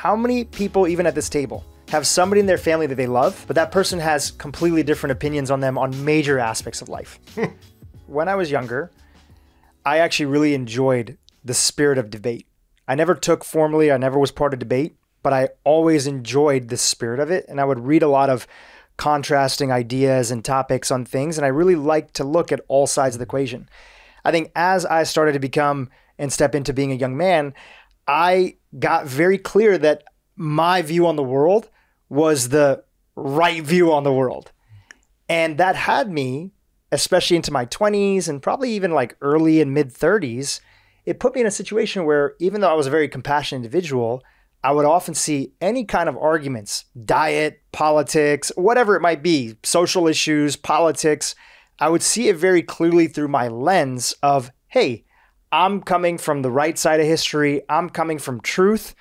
how many people, even at this table, have somebody in their family that they love, but that person has completely different opinions on them on major aspects of life? When I was younger, I actually really enjoyed the spirit of debate. I never took formally, I never was part of debate, but I always enjoyed the spirit of it. And I would read a lot of contrasting ideas and topics on things. And I really liked to look at all sides of the equation. I think as I started to become and step into being a young man, I got very clear that my view on the world was the right view on the world. And that had me, especially into my 20s and probably even like early and mid 30s, it put me in a situation where even though I was a very compassionate individual, I would often see any kind of arguments, diet, politics, whatever it might be, social issues, politics. I would see it very clearly through my lens of, hey, I'm coming from the right side of history. I'm coming from truth.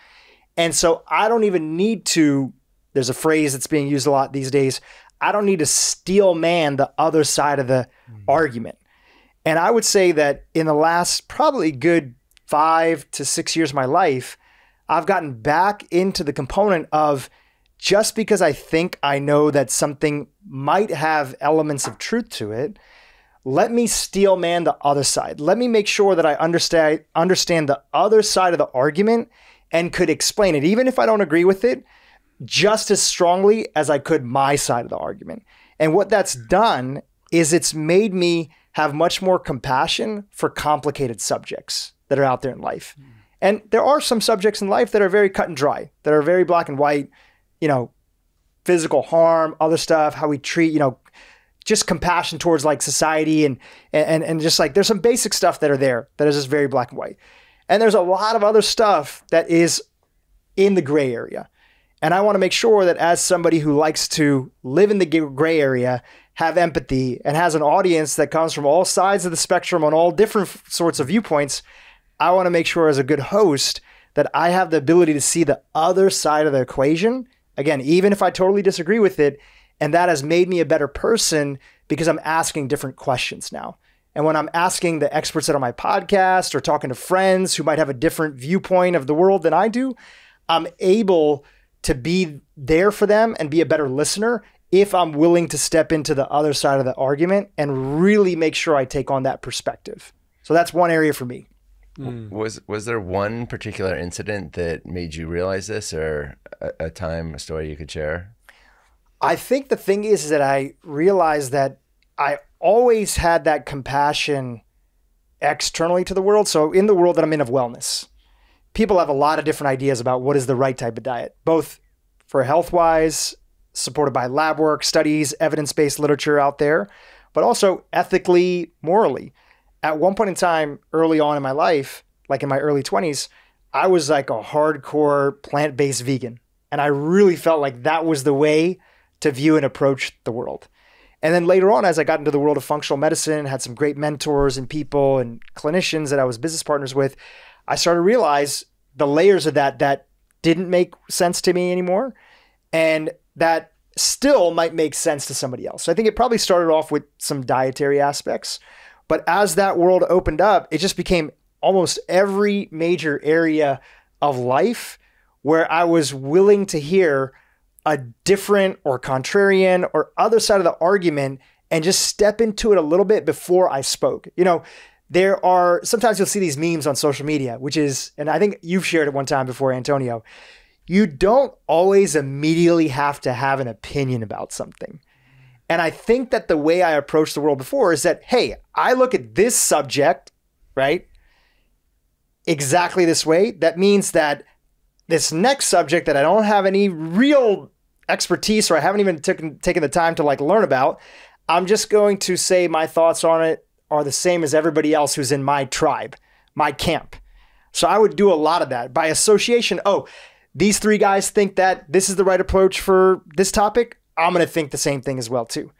And so I don't even need to, there's a phrase that's being used a lot these days, I don't need to steel man the other side of the argument. And I would say that in the last probably good 5 to 6 years of my life, I've gotten back into the component of just because I think I know that something might have elements of truth to it, let me steel man the other side. Let me make sure that I understand the other side of the argument and could explain it, even if I don't agree with it, just as strongly as I could my side of the argument. And what that's done is it's made me have much more compassion for complicated subjects that are out there in life. And there are some subjects in life that are very cut and dry, that are very black and white, physical harm, other stuff, how we treat, just compassion towards like society and just like, there's some basic stuff that are there that is just very black and white. And there's a lot of other stuff that is in the gray area. And I want to make sure that as somebody who likes to live in the gray area, have empathy, and has an audience that comes from all sides of the spectrum on all different sorts of viewpoints, I want to make sure as a good host that I have the ability to see the other side of the equation. Again, even if I totally disagree with it, and that has made me a better person because I'm asking different questions now. And when I'm asking the experts that are on my podcast or talking to friends who might have a different viewpoint of the world than I do, I'm able to be there for them and be a better listener if I'm willing to step into the other side of the argument and really make sure I take on that perspective. So that's one area for me. Was there one particular incident that made you realize this, or a story you could share? I think the thing is that I realized that I always had that compassion externally to the world. So in the world that I'm in of wellness, people have a lot of different ideas about what is the right type of diet, both for health-wise, supported by lab work, studies, evidence-based literature out there, but also ethically, morally. At one point in time, early on in my life, like in my early 20s, I was like a hardcore plant-based vegan. And I really felt like that was the way to view and approach the world. And then later on, as I got into the world of functional medicine, had some great mentors and people and clinicians that I was business partners with, I started to realize the layers of that didn't make sense to me anymore. And that still might make sense to somebody else. So I think it probably started off with some dietary aspects. But as that world opened up, it just became almost every major area of life where I was willing to hear a different or contrarian or other side of the argument and just step into it a little bit before I spoke. There are, sometimes you'll see these memes on social media, which is, and I think you've shared it one time before, Antonio, you don't always immediately have to have an opinion about something. And I think that the way I approached the world before is that, hey, I look at this subject, right, exactly this way. That means that this next subject that I don't have any real expertise or I haven't even taken the time to like learn about, I'm just going to say my thoughts on it are the same as everybody else who's in my tribe, my camp. So I would do a lot of that by association. Oh, these three guys think that this is the right approach for this topic. I'm going to think the same thing as well too.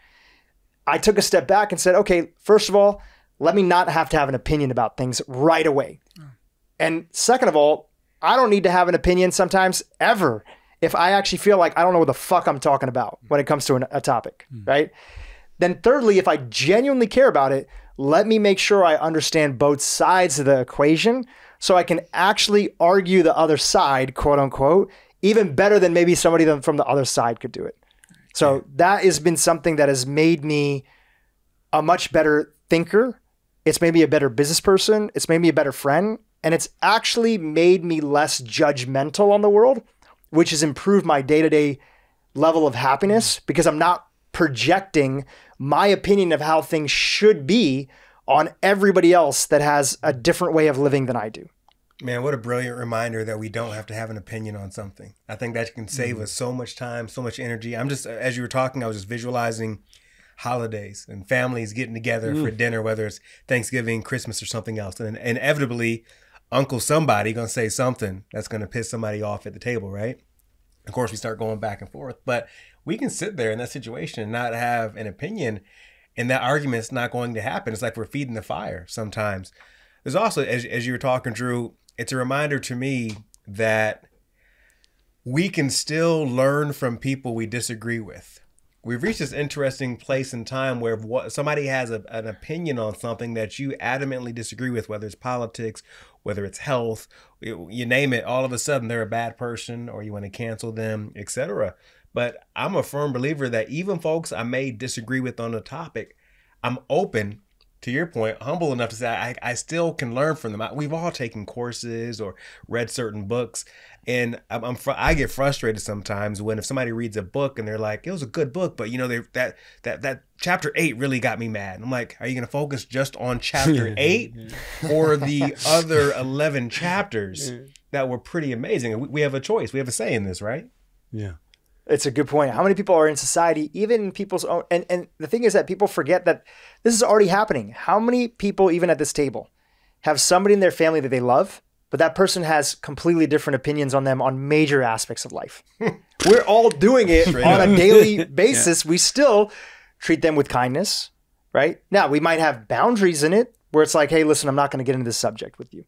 I took a step back and said, okay, first of all, let me not have to have an opinion about things right away. And second of all, I don't need to have an opinion sometimes ever if I actually feel like I don't know what the fuck I'm talking about when it comes to a topic, right? Then thirdly, if I genuinely care about it, let me make sure I understand both sides of the equation so I can actually argue the other side, quote unquote, even better than maybe somebody from the other side could do it. So that has been something that has made me a much better thinker. It's made me a better business person. It's made me a better friend. And it's actually made me less judgmental on the world, which has improved my day-to-day level of happiness because I'm not projecting my opinion of how things should be on everybody else that has a different way of living than I do. Man, what a brilliant reminder that we don't have to have an opinion on something. I think that can save us so much time, so much energy. I'm just, as you were talking, I was just visualizing holidays and families getting together for dinner, whether it's Thanksgiving, Christmas, or something else. And inevitably, Uncle somebody going to say something that's going to piss somebody off at the table, right? Of course, we start going back and forth. But we can sit there in that situation and not have an opinion, and that argument's not going to happen. It's like we're feeding the fire sometimes. There's also, as you were talking, Dhru, it's a reminder to me that we can still learn from people we disagree with. We've reached this interesting place in time where somebody has an opinion on something that you adamantly disagree with, whether it's politics, whether it's health, you name it, all of a sudden they're a bad person or you want to cancel them, etc. But I'm a firm believer that even folks I may disagree with on a topic, I'm open, to your point, humble enough to say I still can learn from them. We've all taken courses or read certain books, and I get frustrated sometimes when if somebody reads a book and they're like, it was a good book, but you know, that chapter 8 really got me mad. I'm like, are you going to focus just on chapter 8 or the other 11 chapters that were pretty amazing? We have a choice. We have a say in this, right? Yeah. It's a good point. How many people are in society, even in people's own, and the thing is that people forget that this is already happening. How many people, even at this table, have somebody in their family that they love, but that person has completely different opinions on them on major aspects of life? We're all doing it on a daily basis. We still treat them with kindness, right? Now, we might have boundaries in it where it's like, hey, listen, I'm not going to get into this subject with you.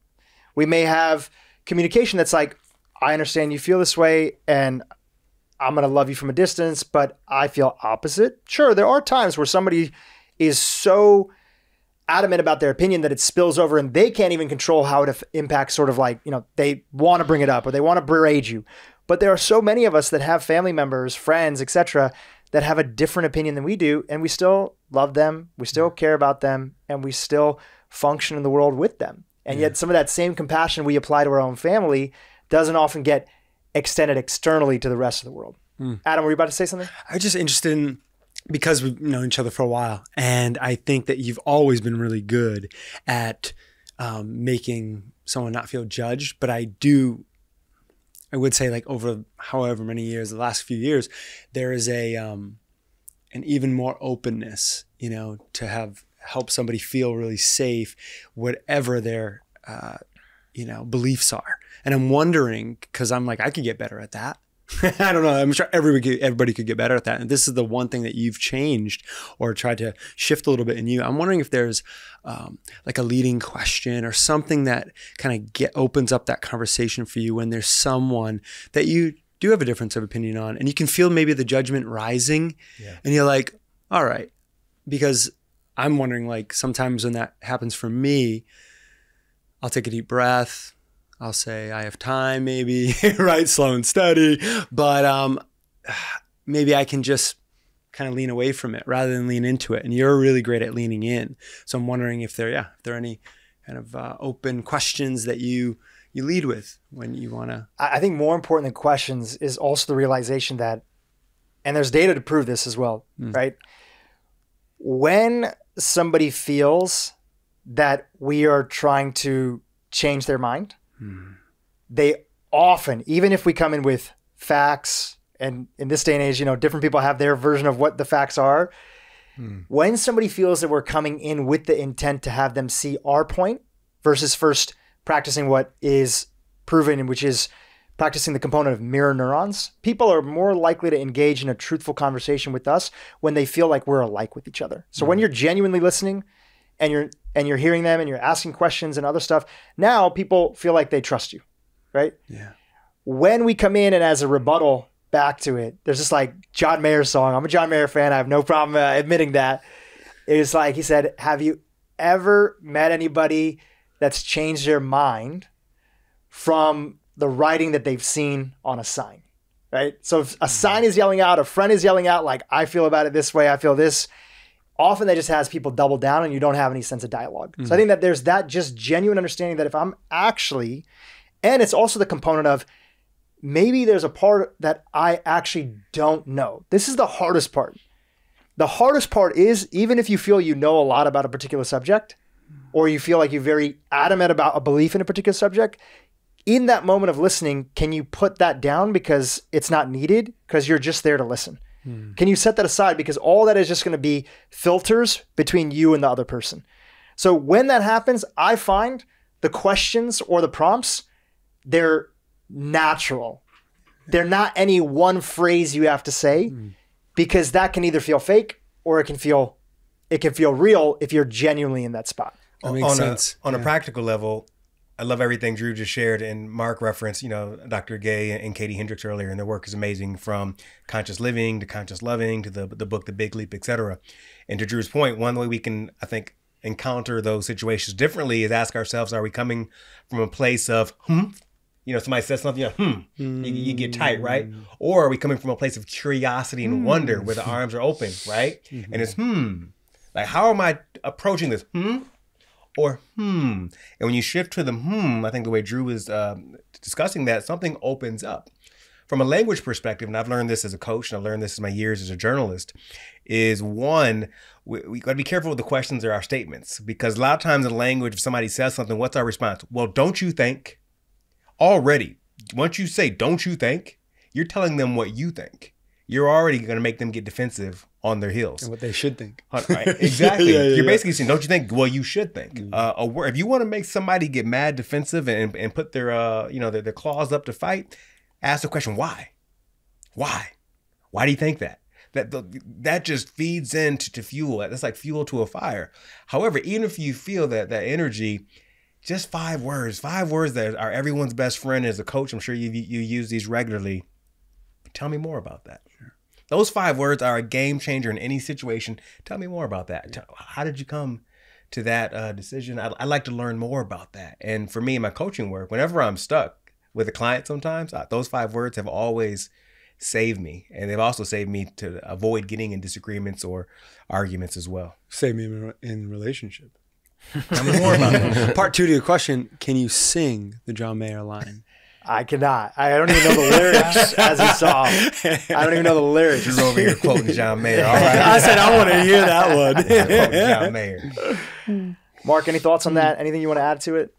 We may have communication that's like, I understand you feel this way, and I'm going to love you from a distance, but I feel opposite. Sure, there are times where somebody is so adamant about their opinion that it spills over and they can't even control how it impacts, sort of like, you know, they want to bring it up or they want to berate you. But there are so many of us that have family members, friends, etc., that have a different opinion than we do, and we still love them, we still care about them, and we still function in the world with them. And yet some of that same compassion we apply to our own family doesn't often get extended externally to the rest of the world. Adam, were you about to say something? I was just interested in, because we've known each other for a while, and I think that you've always been really good at making someone not feel judged. But I would say, like, over however many years, the last few years, there is an even more openness, you know, to help somebody feel really safe, whatever their beliefs are. And I'm wondering, because I'm like, I could get better at that. I don't know. I'm sure everybody could get better at that. And this is the one thing that you've changed or tried to shift a little bit in you. I'm wondering if there's like a leading question or something that kind of opens up that conversation for you when there's someone that you do have a difference of opinion on, and you can feel maybe the judgment rising, and you're like, all right, because I'm wondering, like, sometimes when that happens for me, I'll take a deep breath. I'll say, I have time, maybe, right? Slow and steady. But maybe I can just kind of lean away from it rather than lean into it. And you're really great at leaning in. So I'm wondering if there are any kind of open questions that you lead with when you want to. I think more important than questions is also the realization that, and there's data to prove this as well, right? When somebody feels that we are trying to change their mind, they often, even if we come in with facts, and in this day and age, you know, different people have their version of what the facts are. When somebody feels that we're coming in with the intent to have them see our point versus first practicing what is proven, which is practicing the component of mirror neurons, people are more likely to engage in a truthful conversation with us when they feel like we're alike with each other. So when you're genuinely listening and you're hearing them and you're asking questions and other stuff, now people feel like they trust you, right? Yeah. When we come in and as a rebuttal back to it, there's this like John Mayer song. I'm a John Mayer fan. I have no problem admitting that. It's like, he said, have you ever met anybody that's changed their mind from the writing that they've seen on a sign? right? So if a sign is yelling out, a friend is yelling out, like, I feel about it this way, I feel this, often that just has people double down and you don't have any sense of dialogue. So I think that there's that just genuine understanding that if I'm actually, and it's also the component of maybe there's a part that I actually don't know. This is the hardest part. The hardest part is, even if you feel you know a lot about a particular subject, or you feel like you're very adamant about a belief in a particular subject, in that moment of listening, can you put that down because it's not needed, because you're just there to listen? Can you set that aside? Because all that is just going to be filters between you and the other person. So when that happens, I find the questions or the prompts, they're natural. They're not any one phrase you have to say, because that can either feel fake or it can feel real if you're genuinely in that spot. That makes sense. On a practical level, I love everything Dhru just shared, and Mark referenced, Dr. Gay and Katie Hendricks earlier, and their work is amazing, from conscious living to conscious loving to the book, The Big Leap, etc. And to Dhru's point, one way we can, I think, encounter those situations differently is ask ourselves, are we coming from a place of, somebody says something, you get tight, right? Or are we coming from a place of curiosity and wonder where the arms are open, right? And it's, like, how am I approaching this, or And when you shift to the I think the way Dhru is discussing that, something opens up. From a language perspective, and I've learned this as a coach, and I've learned this in my years as a journalist, is one, we got to be careful with the questions or our statements, because a lot of times in language, if somebody says something, what's our response? Well, don't you think? Already, once you say, don't you think, you're telling them what you think. You're already going to make them get defensive on their heels. And what they should think. Right? Exactly. You're basically saying, don't you think? Well, you should think. If you want to make somebody get mad, defensive, and put their their claws up to fight, ask the question, why? Why? Why do you think that? That just feeds into fuel. That's like fuel to a fire. However, even if you feel that energy, just 5 words that are everyone's best friend. As a coach, I'm sure you use these regularly. Tell me more about that. Sure. Those 5 words are a game changer in any situation. Tell me more about that. How did you come to that decision? I'd like to learn more about that. And for me, in my coaching work, whenever I'm stuck with a client sometimes, those 5 words have always saved me. And they've also saved me to avoid getting in disagreements or arguments as well. Save me in relationship. Tell me more about that. Part 2 to your question, can you sing the John Mayer line? I cannot. I don't even know the lyrics, as you saw. I don't even know the lyrics. You're over here quoting John Mayer. All right. I said I want to hear that one. Quoting John Mayer. Mark, any thoughts on that? Anything you want to add to it?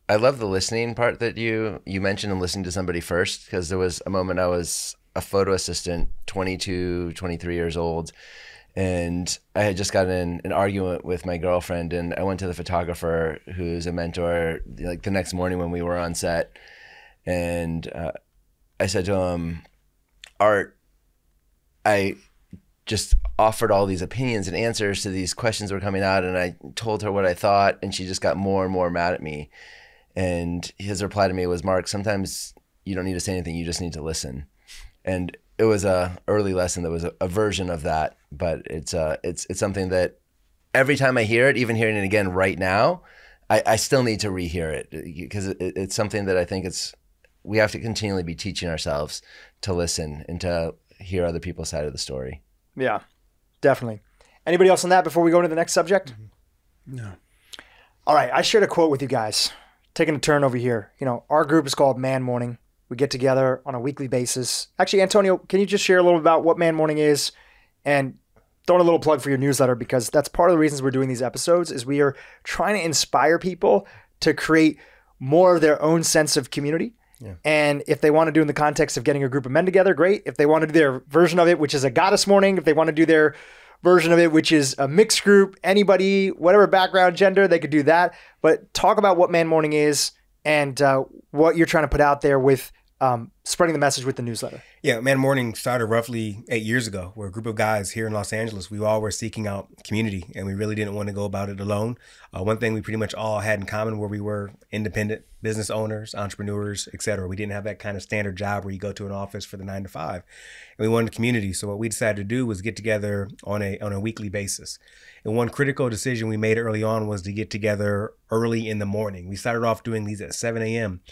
I love the listening part that you mentioned, and listening to somebody first, because there was a moment I was a photo assistant, 22, 23 years old, and I had just gotten in an argument with my girlfriend, and I went to the photographer, who's a mentor, like the next morning when we were on set, and I said to him, Art, I just offered all these opinions and answers to these questions that were coming out, and I told her what I thought, and she just got more and more mad at me. And his reply to me was, Mark, sometimes you don't need to say anything, you just need to listen. And it was a early lesson that was a version of that, but it's something that every time I hear it, even hearing it again right now, I still need to rehear it, because it's something that I think we have to continually be teaching ourselves to listen and to hear other people's side of the story. Yeah, definitely. Anybody else on that before we go into the next subject? No. All right, I shared a quote with you guys. Taking a turn over here. Our group is called Man Morning. We get together on a weekly basis. Actually, Antonio, can you just share a little about what Man Morning is, and throw in a little plug for your newsletter, because that's part of the reasons we're doing these episodes, is we are trying to inspire people to create more of their own sense of community. Yeah. And if they want to do in the context of getting a group of men together, great. If they want to do their version of it, which is a goddess morning, if they want to do their version of it, which is a mixed group, anybody, whatever background, gender, they could do that. But talk about what Man Morning is and what you're trying to put out there with spreading the message with the newsletter. Yeah, Man Morning started roughly 8 years ago. We're a group of guys here in Los Angeles. We all were seeking out community, and we really didn't want to go about it alone. One thing we pretty much all had in common were we were independent business owners, entrepreneurs, etc. We didn't have that kind of standard job where you go to an office for the 9 to 5. And we wanted community. So what we decided to do was get together on a weekly basis. And one critical decision we made early on was to get together early in the morning. We started off doing these at 7 a.m.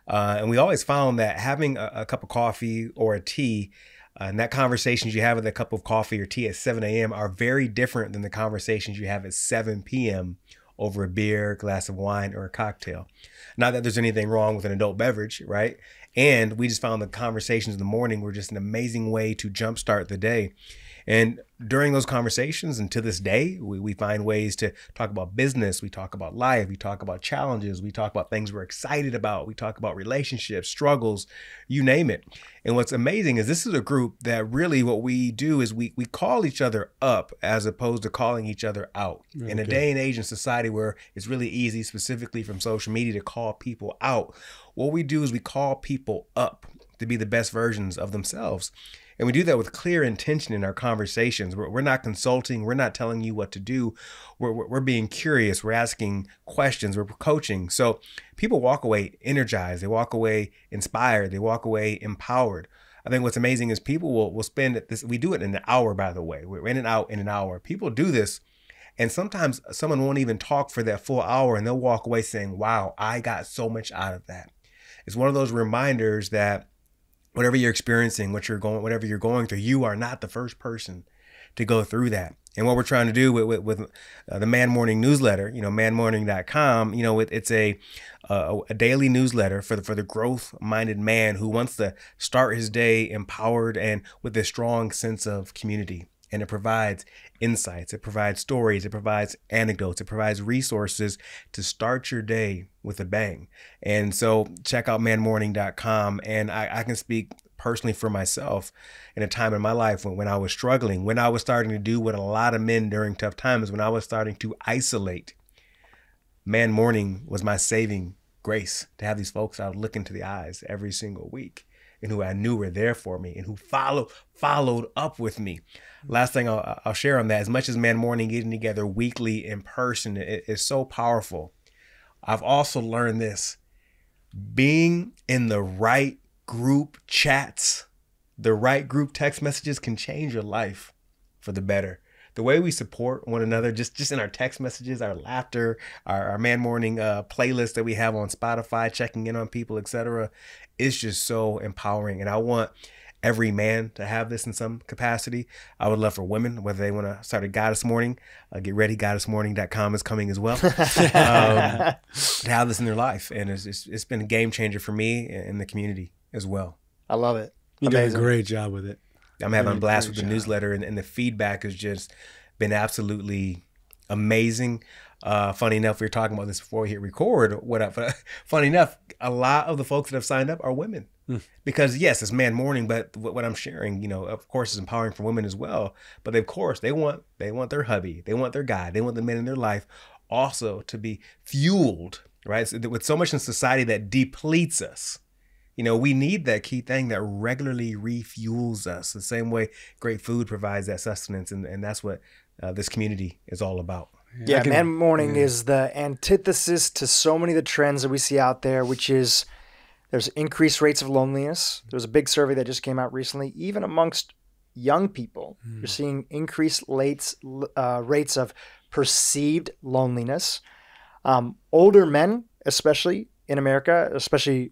And we always found that having a cup of coffee or a tea, and that conversations you have with a cup of coffee or tea at 7 a.m. are very different than the conversations you have at 7 p.m. over a beer, glass of wine, or a cocktail. Not that there's anything wrong with an adult beverage, right? And we just found the conversations in the morning were just an amazing way to jumpstart the day. And during those conversations, and to this day, we find ways to talk about business. We talk about life. We talk about challenges. We talk about things we're excited about. We talk about relationships, struggles, you name it. And what's amazing is this is a group that really what we do is we call each other up as opposed to calling each other out. Okay. In a day and age in society where it's really easy, specifically from social media, to call people out, what we do is we call people up to be the best versions of themselves. And we do that with clear intention in our conversations. We're not consulting. We're not telling you what to do. We're being curious. We're asking questions. We're coaching. So people walk away energized. They walk away inspired. They walk away empowered. I think what's amazing is people will spend this. We do it in an hour, by the way. We're in and out in an hour. People do this. And sometimes someone won't even talk for that full hour, and they'll walk away saying, wow, I got so much out of that. It's one of those reminders that whatever you're experiencing, whatever you're going through, you are not the first person to go through that. And what we're trying to do with the Man Morning newsletter, manmorning.com, it's a daily newsletter for the growth-minded man who wants to start his day empowered and with a strong sense of community. And it provides insights, it provides stories, it provides anecdotes, it provides resources to start your day with a bang. And so check out manmorning.com. And I can speak personally for myself in a time in my life when I was struggling, when I was starting to do what a lot of men during tough times, when I was starting to isolate. Man Morning was my saving grace to have these folks I would look into the eyes every single week, and who I knew were there for me and who followed up with me. Last thing I'll share on that, as much as Man Morning getting together weekly in person is so powerful, I've also learned this: being in the right group chats, the right group text messages can change your life for the better. The way we support one another, just in our text messages, our laughter, our Man Morning playlist that we have on Spotify, checking in on people, etc., is just so empowering. And I want every man to have this in some capacity. I would love for women, whether they want to start a Goddess Morning, get ready, goddessmorning.com is coming as well, to have this in their life. And it's been a game changer for me and the community as well. I love it. You did a great job with it. I'm having a blast with the newsletter, and the feedback has just been absolutely amazing. Funny enough, we were talking about this before we hit record. Funny enough, a lot of the folks that have signed up are women. Because yes, it's Man Morning, but what I'm sharing, of course, is empowering for women as well. But of course, they want their hubby, they want their guy, they want the men in their life also to be fueled, right? So with so much in society that depletes us, we need that key thing that regularly refuels us. The same way great food provides that sustenance, and that's what this community is all about. Yeah, Man Morning is the antithesis to so many of the trends that we see out there, which is there's increased rates of loneliness. There's a big survey that just came out recently. Even amongst young people, you're seeing increased rates of perceived loneliness. Older men, especially in America, the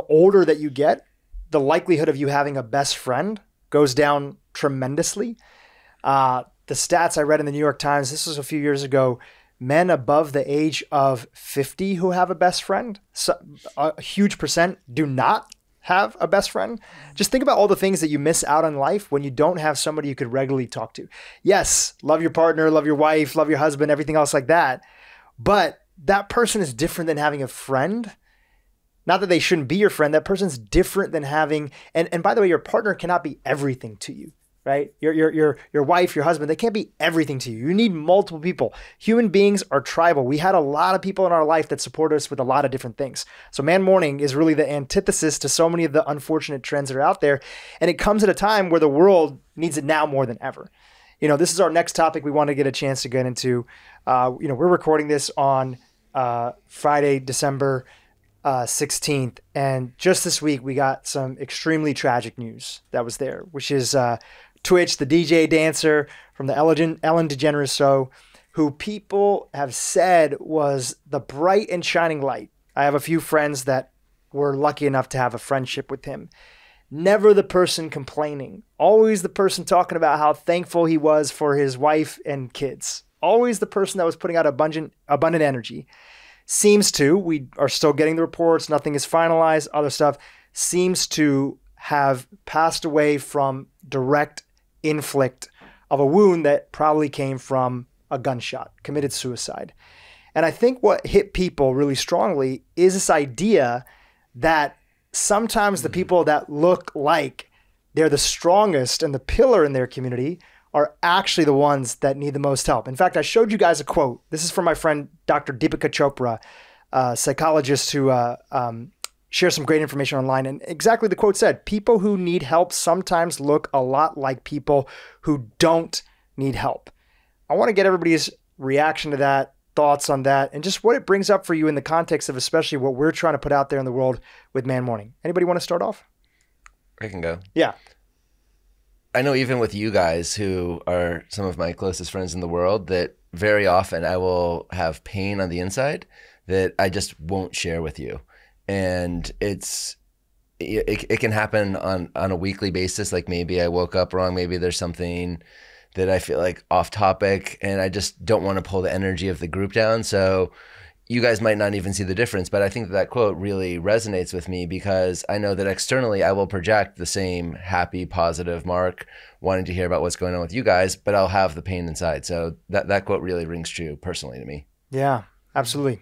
older that you get, the likelihood of you having a best friend goes down tremendously. The stats I read in the New York Times, this was a few years ago, men above the age of 50 who have a best friend, so a huge percent do not have a best friend. Just think about all the things that you miss out on life when you don't have somebody you could regularly talk to. Yes, love your partner, love your wife, love your husband, everything else like that. But that person is different than having a friend. Not that they shouldn't be your friend. That person's different than having, and by the way, your partner cannot be everything to you. Right? Your wife, your husband, they can't be everything to you. You need multiple people. Human beings are tribal. We had a lot of people in our life that support us with a lot of different things. So Man Morning is really the antithesis to so many of the unfortunate trends that are out there. And it comes at a time where the world needs it now more than ever. This is our next topic we want to get a chance to get into. We're recording this on Friday, December 16th. And just this week, we got some extremely tragic news that was there, which is Twitch, the DJ dancer from the Ellen DeGeneres show, who people have said was the bright and shining light I have a few friends that were lucky enough to have a friendship with him. Never the person complaining. Always the person talking about how thankful he was for his wife and kids. Always the person that was putting out abundant energy. Seems to, we are still getting the reports, nothing is finalized, other stuff, seems to have passed away from direct inflict of a wound that probably came from a gunshot, committed suicide. And I think what hit people really strongly is this idea that sometimes the people that look like they're the strongest and the pillar in their community are actually the ones that need the most help. In fact, I showed you guys a quote. This is from my friend, Dr. Deepika Chopra, a psychologist who shares some great information online. And exactly the quote said, people who need help sometimes look a lot like people who don't need help. I want to get everybody's reaction to that, thoughts on that, and just what it brings up for you in the context of especially what we're trying to put out there in the world with Man Morning. Anybody want to start off? I can go. Yeah. I know even with you guys who are some of my closest friends in the world that very often I will have pain on the inside that I just won't share with you. And it can happen on a weekly basis. Like maybe I woke up wrong. Maybe there's something that I feel like off topic and I just don't want to pull the energy of the group down. So you guys might not even see the difference, but I think that quote really resonates with me because I know that externally I will project the same happy, positive Mark wanting to hear about what's going on with you guys, but I'll have the pain inside. So that quote really rings true personally to me. Yeah, absolutely.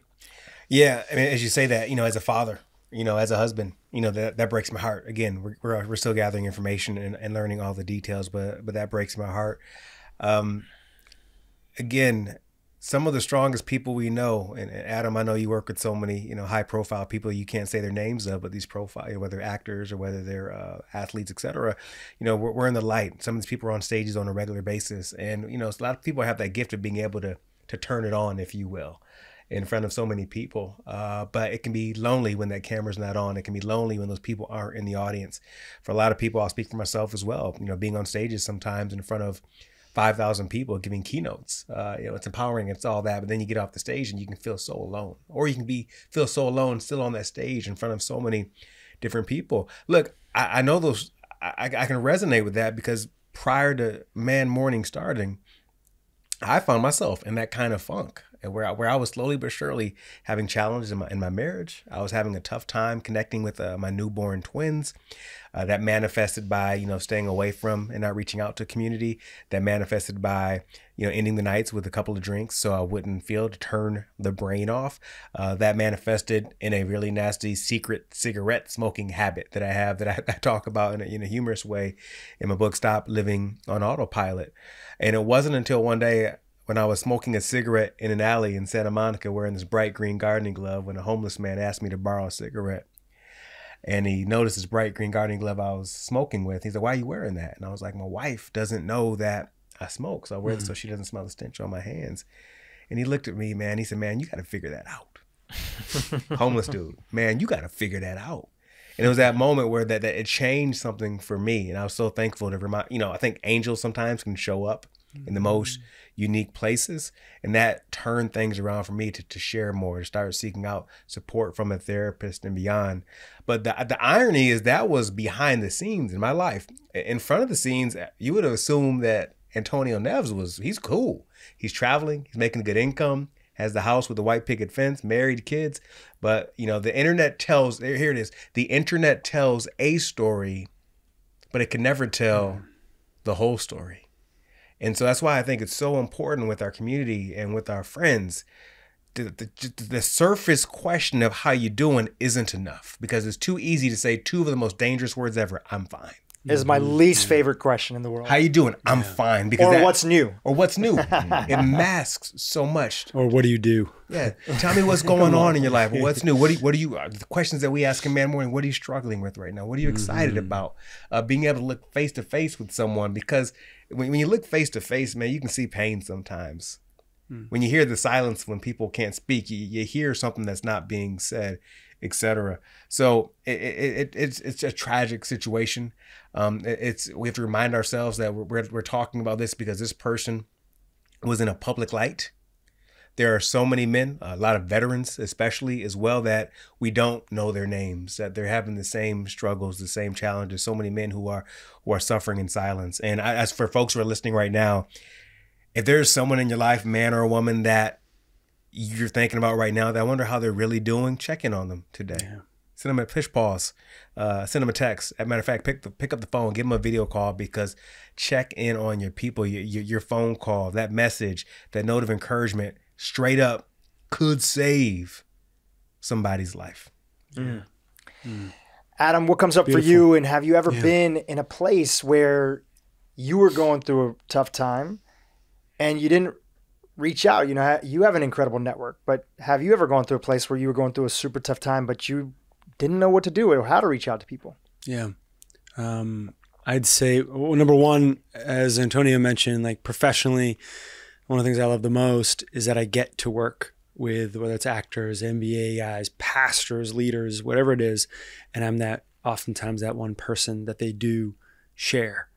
Yeah, I mean, as you say that, as a father, as a husband, that breaks my heart. Again, we're still gathering information and learning all the details, but that breaks my heart. Again, some of the strongest people we know, and Adam, I know you work with so many, high profile people you can't say their names of, but these profile, whether actors or whether they're athletes, et cetera, we're in the light. Some of these people are on stages on a regular basis. And, a lot of people have that gift of being able to turn it on, if you will, in front of so many people. But it can be lonely when that camera's not on. It can be lonely when those people aren't in the audience. For a lot of people, I'll speak for myself as well, being on stages sometimes in front of 5,000 people giving keynotes. It's empowering, it's all that, but then you get off the stage and you can feel so alone. Or you can feel so alone still on that stage in front of so many different people. Look, I know those, I can resonate with that because prior to Man Morning starting, I found myself in that kind of funk. And where I was slowly but surely having challenges in my marriage. I was having a tough time connecting with my newborn twins. That manifested by staying away from and not reaching out to community. That manifested by ending the nights with a couple of drinks so I wouldn't feel to turn the brain off. That manifested in a really nasty secret cigarette smoking habit that I have that I talk about in a humorous way in my book, Stop Living on Autopilot. And it wasn't until one day when I was smoking a cigarette in an alley in Santa Monica wearing this bright green gardening glove when a homeless man asked me to borrow a cigarette. And he noticed this bright green gardening glove I was smoking with. He's like, why are you wearing that? And I was like, my wife doesn't know that I smoke. So I wear it so she doesn't smell the stench on my hands. And he looked at me, man. He said, man, you got to figure that out. Homeless dude, man, you got to figure that out. And it was that moment where that it changed something for me. And I was so thankful to remind, I think angels sometimes can show up in the most unique places. And that turned things around for me to share more, to start seeking out support from a therapist and beyond. But the irony is that was behind the scenes in my life. In front of the scenes, you would have assumed that Antonio Neves he's cool. He's traveling, he's making a good income, has the house with the white picket fence, married kids. But, the internet tells, here it is, the internet tells a story, but it can never tell the whole story. And so that's why I think it's so important with our community and with our friends. The surface question of how you doing isn't enough because it's too easy to say two of the most dangerous words ever. I'm fine. Is my least favorite question in the world. How you doing? I'm fine. Because what's new? Or what's new? It masks so much. Or what do you do? Yeah. Tell me what's going on in your life. What's new? What do you the questions that we ask in Man Morning, what are you struggling with right now? What are you excited about? Being able to look face to face with someone, because when you look face to face, man, you can see pain sometimes. When you hear the silence when people can't speak, you hear something that's not being said, etc. So it's a tragic situation. We have to remind ourselves that we're talking about this because this person was in a public light there are so many men, a lot of veterans especially as well, that we don't know their names, that they're having the same struggles, the same challenges. So many men who are suffering in silence. And as for folks who are listening right now, if there's someone in your life, man or woman, that you're thinking about right now, that I wonder how they're really doing, check in on them today. Yeah. Send them a push pause. Send them a text. As a matter of fact, pick up the phone, give them a video call, because check in on your people. Your phone call, that message, that note of encouragement, straight up could save somebody's life. Mm. Mm. Adam, what comes up for you? And have you ever been in a place where you were going through a tough time and you didn't reach out? You know, you have an incredible network, but have you ever gone through a place where you were going through a super tough time, but you didn't know what to do or how to reach out to people? Yeah. I'd say, well, number one, as Antonio mentioned, like professionally, one of the things I love the most is that I get to work with, whether it's actors, NBA guys, pastors, leaders, whatever it is. And I'm oftentimes that one person that they do share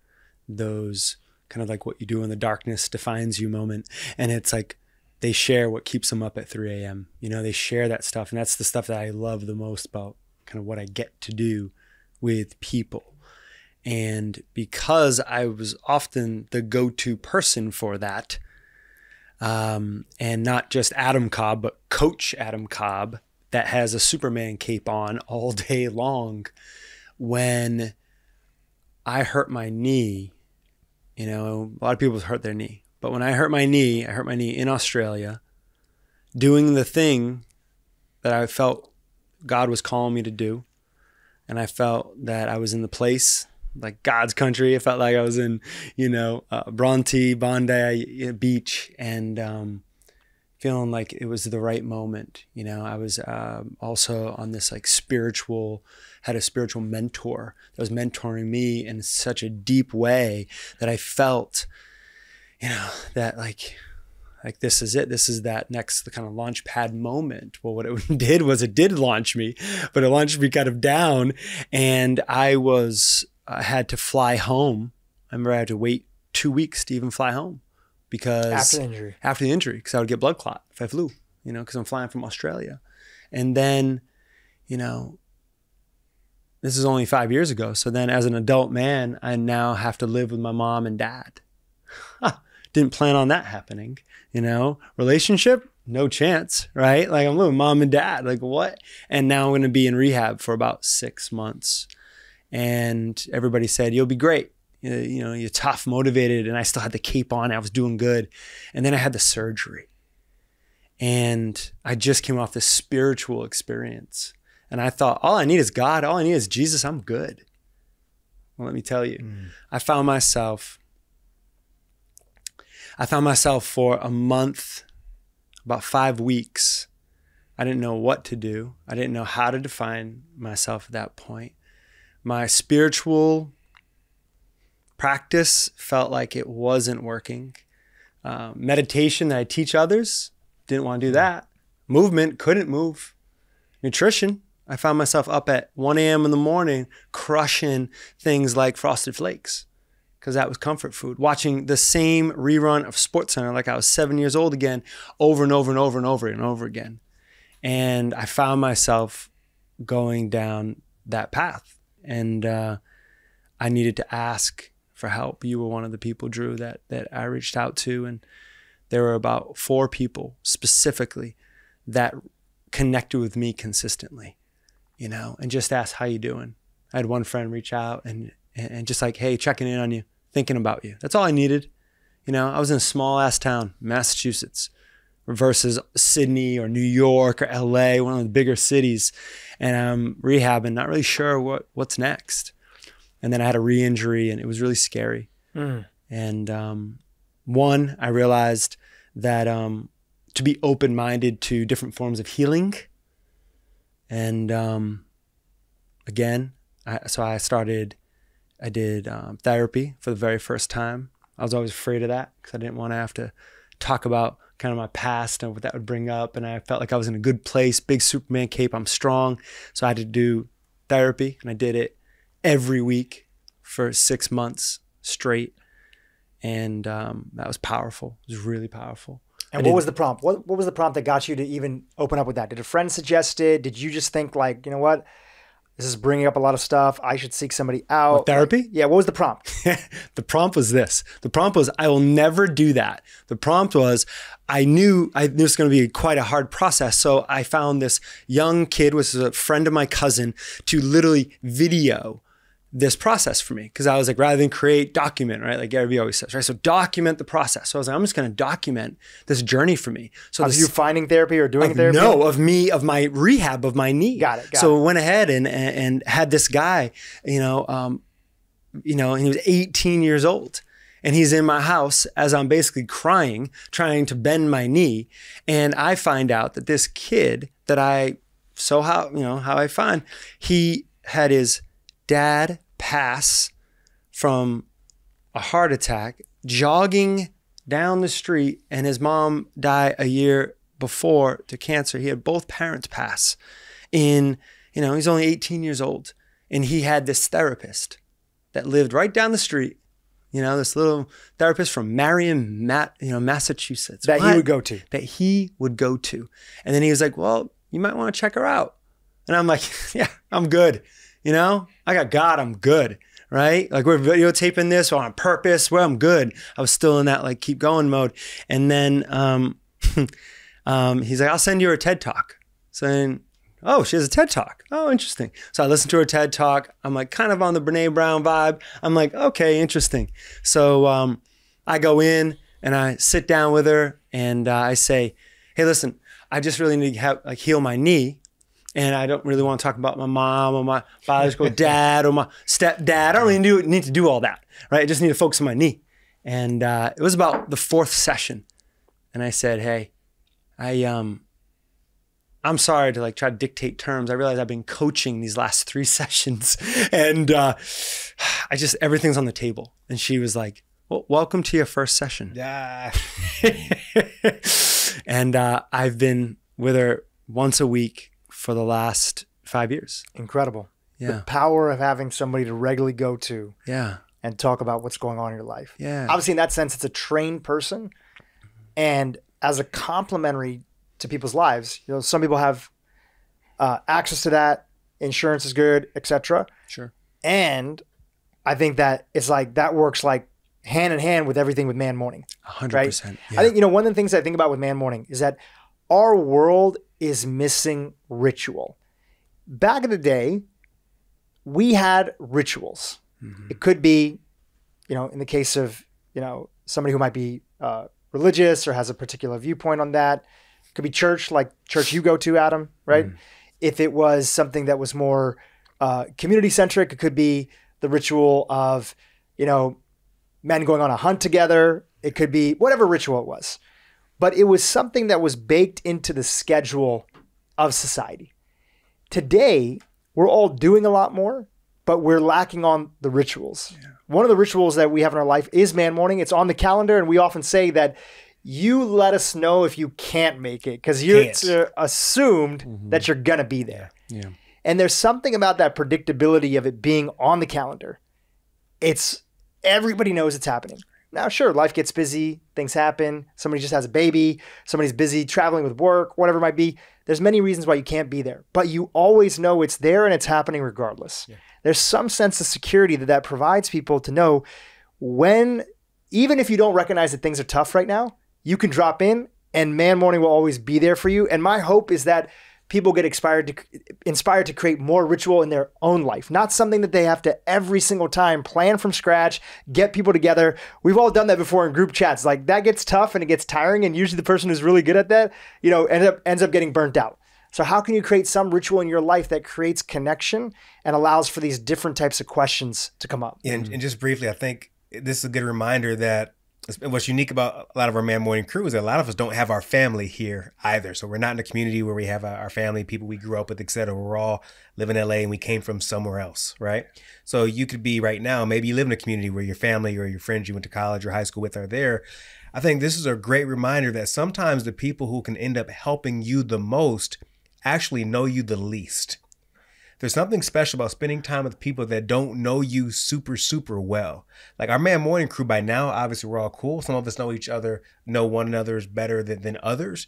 those kind of like what you do in the darkness defines you moment. And it's like, they share what keeps them up at 3 a.m. You know, they share that stuff. And that's the stuff that I love the most about kind of what I get to do with people. And because I was often the go-to person for that, and not just Adam Cobb, but Coach Adam Cobb, that has a Superman cape on all day long. When I hurt my knee, you know, a lot of people hurt their knee. But when I hurt my knee in Australia, doing the thing that I felt God was calling me to do. And I felt that I was in the place, like God's country. I felt like I was in, you know, Bronte, Bondi Beach, and feeling like it was the right moment. You know, I was also on this like had a spiritual mentor that was mentoring me in such a deep way that I felt, you know, that like this is it. This is that next kind of launch pad moment. Well, what it did was it did launch me, but it launched me kind of down, and I had to fly home. I remember I had to wait 2 weeks to even fly home because after the injury, because I would get blood clot if I flew, you know, because I'm flying from Australia. And then, you know, this is only 5 years ago. So then as an adult man, I now have to live with my mom and dad. Didn't plan on that happening, you know, relationship, no chance, right? Like I'm living with mom and dad, like what? And now I'm going to be in rehab for about 6 months. And everybody said, you'll be great. You know, you're tough, motivated. And I still had the cape on. I was doing good. And then I had the surgery. And I just came off this spiritual experience. And I thought, all I need is God. All I need is Jesus. I'm good. Well, let me tell you, I found myself for a month, about 5 weeks. I didn't know what to do. I didn't know how to define myself at that point. My spiritual practice felt like it wasn't working. Meditation that I teach others, didn't want to do that. Movement, couldn't move. Nutrition, I found myself up at 1 a.m. in the morning crushing things like Frosted Flakes, because that was comfort food. Watching the same rerun of SportsCenter like I was 7 years old again, over and over and over and over and over again. And I found myself going down that path. And I needed to ask for help. You were one of the people, Dhru, that I reached out to. And there were about 4 people specifically that connected with me consistently, you know, and just asked, how you doing? I had one friend reach out and just like, hey, checking in on you, thinking about you. That's all I needed. You know, I was in a small ass town, Massachusetts, versus Sydney or New York or LA, one of the bigger cities. And I'm rehabbing, not really sure what's next. And then I had a re-injury and it was really scary. And one, I realized that to be open-minded to different forms of healing. And again, I did therapy for the very first time. I was always afraid of that because I didn't want to have to talk about kind of my past and what that would bring up. And I felt like I was in a good place, big Superman cape, I'm strong. So I had to do therapy, and I did it every week for 6 months straight. And that was powerful. It was really powerful. And what was the prompt? What was the prompt that got you to even open up with that? Did a friend suggest it? Did you just think like, you know what? This is bringing up a lot of stuff. I should seek somebody out. What, therapy? Like, yeah. What was the prompt? The prompt was this. The prompt was, I will never do that. The prompt was, I knew this was going to be quite a hard process. So I found this young kid, which was a friend of my cousin, to literally video this process for me. Cause I was like, rather than create, document, right? Like Gary Vee always says, right? So document the process. So I was like, I'm just going to document this journey for me. So Of you finding therapy or doing therapy? No, of my rehab of my knee. Got it. So went ahead and had this guy, and he was 18 years old. And he's in my house as I'm basically crying, trying to bend my knee. And I find out that this kid that how I find, he had his dad pass from a heart attack, jogging down the street, and his mom died a year before to cancer. He had both parents pass. He's only 18 years old. And he had this therapist that lived right down the street, this little therapist from Marion, Massachusetts. That he would go to. That he would go to. And then he was like, well, you might want to check her out. And I'm like, yeah, I'm good. I got God, I'm good, right? Like we're videotaping this on purpose, well, I'm good. I was still in that like keep going mode. And then he's like, I'll send you her TED Talk. Saying, oh, she has a TED Talk. Oh, interesting. So I listened to her TED Talk. I'm like kind of on the Brene Brown vibe. I'm like, okay, interesting. So I go in and I sit down with her and I say, hey, listen, I just really need to heal my knee. And I don't really want to talk about my mom or my biological dad or my stepdad. I don't really need to do all that, right? I just need to focus on my knee. And it was about the 4th session. And I said, hey, I'm sorry to try to dictate terms. I realize I've been coaching these last 3 sessions and everything's on the table. And she was like, well, welcome to your first session. Yeah. And I've been with her once a week for the last 5 years. Incredible. Yeah. The power of having somebody to regularly go to Yeah. and talk about what's going on in your life. Yeah. Obviously, in that sense, it's a trained person. And as a complementary to people's lives, some people have access to that. Insurance is good, etc. Sure. And I think that it's like that works like hand in hand with everything with Man Morning. 100%. Right? Yeah. I think, one of the things I think about with Man Morning is that our world is missing ritual. Back in the day, we had rituals. Mm-hmm. It could be, in the case of, somebody who might be religious or has a particular viewpoint on that. It could be church, like church you go to, Adam, right? Mm-hmm. If it was something that was more community-centric, it could be the ritual of, men going on a hunt together. It could be whatever ritual it was. But it was something that was baked into the schedule of society. Today, we're all doing a lot more, but we're lacking on the rituals. Yeah. One of the rituals that we have in our life is Man Morning. It's on the calendar, and we often say that you let us know if you can't make it because you're assumed that you're going to be there. Yeah. And there's something about that predictability of it being on the calendar. Everybody knows it's happening. Now, sure, life gets busy, things happen. Somebody just has a baby, somebody's busy traveling with work, whatever it might be. There's many reasons why you can't be there, but you always know it's there and it's happening regardless. Yeah. There's some sense of security that provides people to know when, even if you don't recognize that things are tough right now, you can drop in and Man Morning will always be there for you. And my hope is that people get inspired to create more ritual in their own life, not something that they have to every single time plan from scratch, get people together. We've all done that before in group chats. Like that gets tough and it gets tiring. And usually the person who's really good at that, ends up getting burnt out. So how can you create some ritual in your life that creates connection and allows for these different types of questions to come up? And just briefly, I think this is a good reminder that what's unique about a lot of our Man Morning crew is that a lot of us don't have our family here either. So we're not in a community where we have our family, people we grew up with, et cetera. We're all live in LA and we came from somewhere else, right? So you could be right now, maybe you live in a community where your family or your friends you went to college or high school with are there. I think this is a great reminder that sometimes the people who can end up helping you the most actually know you the least. there's something special about spending time with people that don't know you super, super well. Like our Man Morning Crew by now, obviously we're all cool. Some of us know each other, know one another's better than others.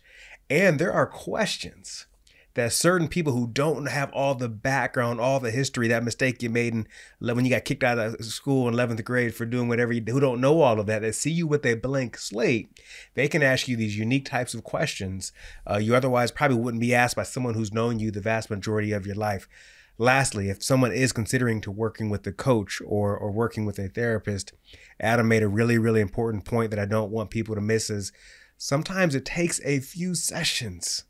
And there are questions that certain people who don't have all the background, all the history, that mistake you made when you got kicked out of school in 11th grade for doing whatever you do, who don't know all of that, see you with a blank slate, they can ask you these unique types of questions you otherwise probably wouldn't be asked by someone who's known you the vast majority of your life. Lastly, if someone is considering to working with a coach or working with a therapist, Adam made a really, really important point that I don't want people to miss is sometimes it takes a few sessions.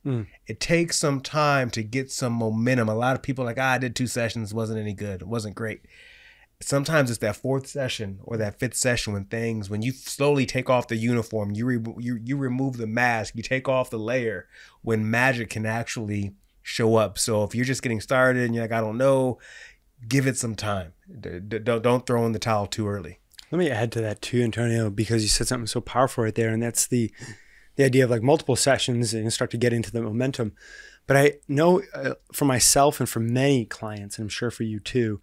It takes some time to get some momentum. A lot of people are like, I did 2 sessions, wasn't any good, it wasn't great. Sometimes it's that 4th session or that 5th session when you slowly take off the uniform, you remove the mask, you take off the layer, when magic can actually show up. So if you're just getting started and you're like, I don't know, give it some time. Don't throw in the towel too early. Let me add to that too, Antonio, because you said something so powerful right there, and that's the idea of like multiple sessions and you start to get into the momentum. But I know for myself and for many clients, and I'm sure for you too,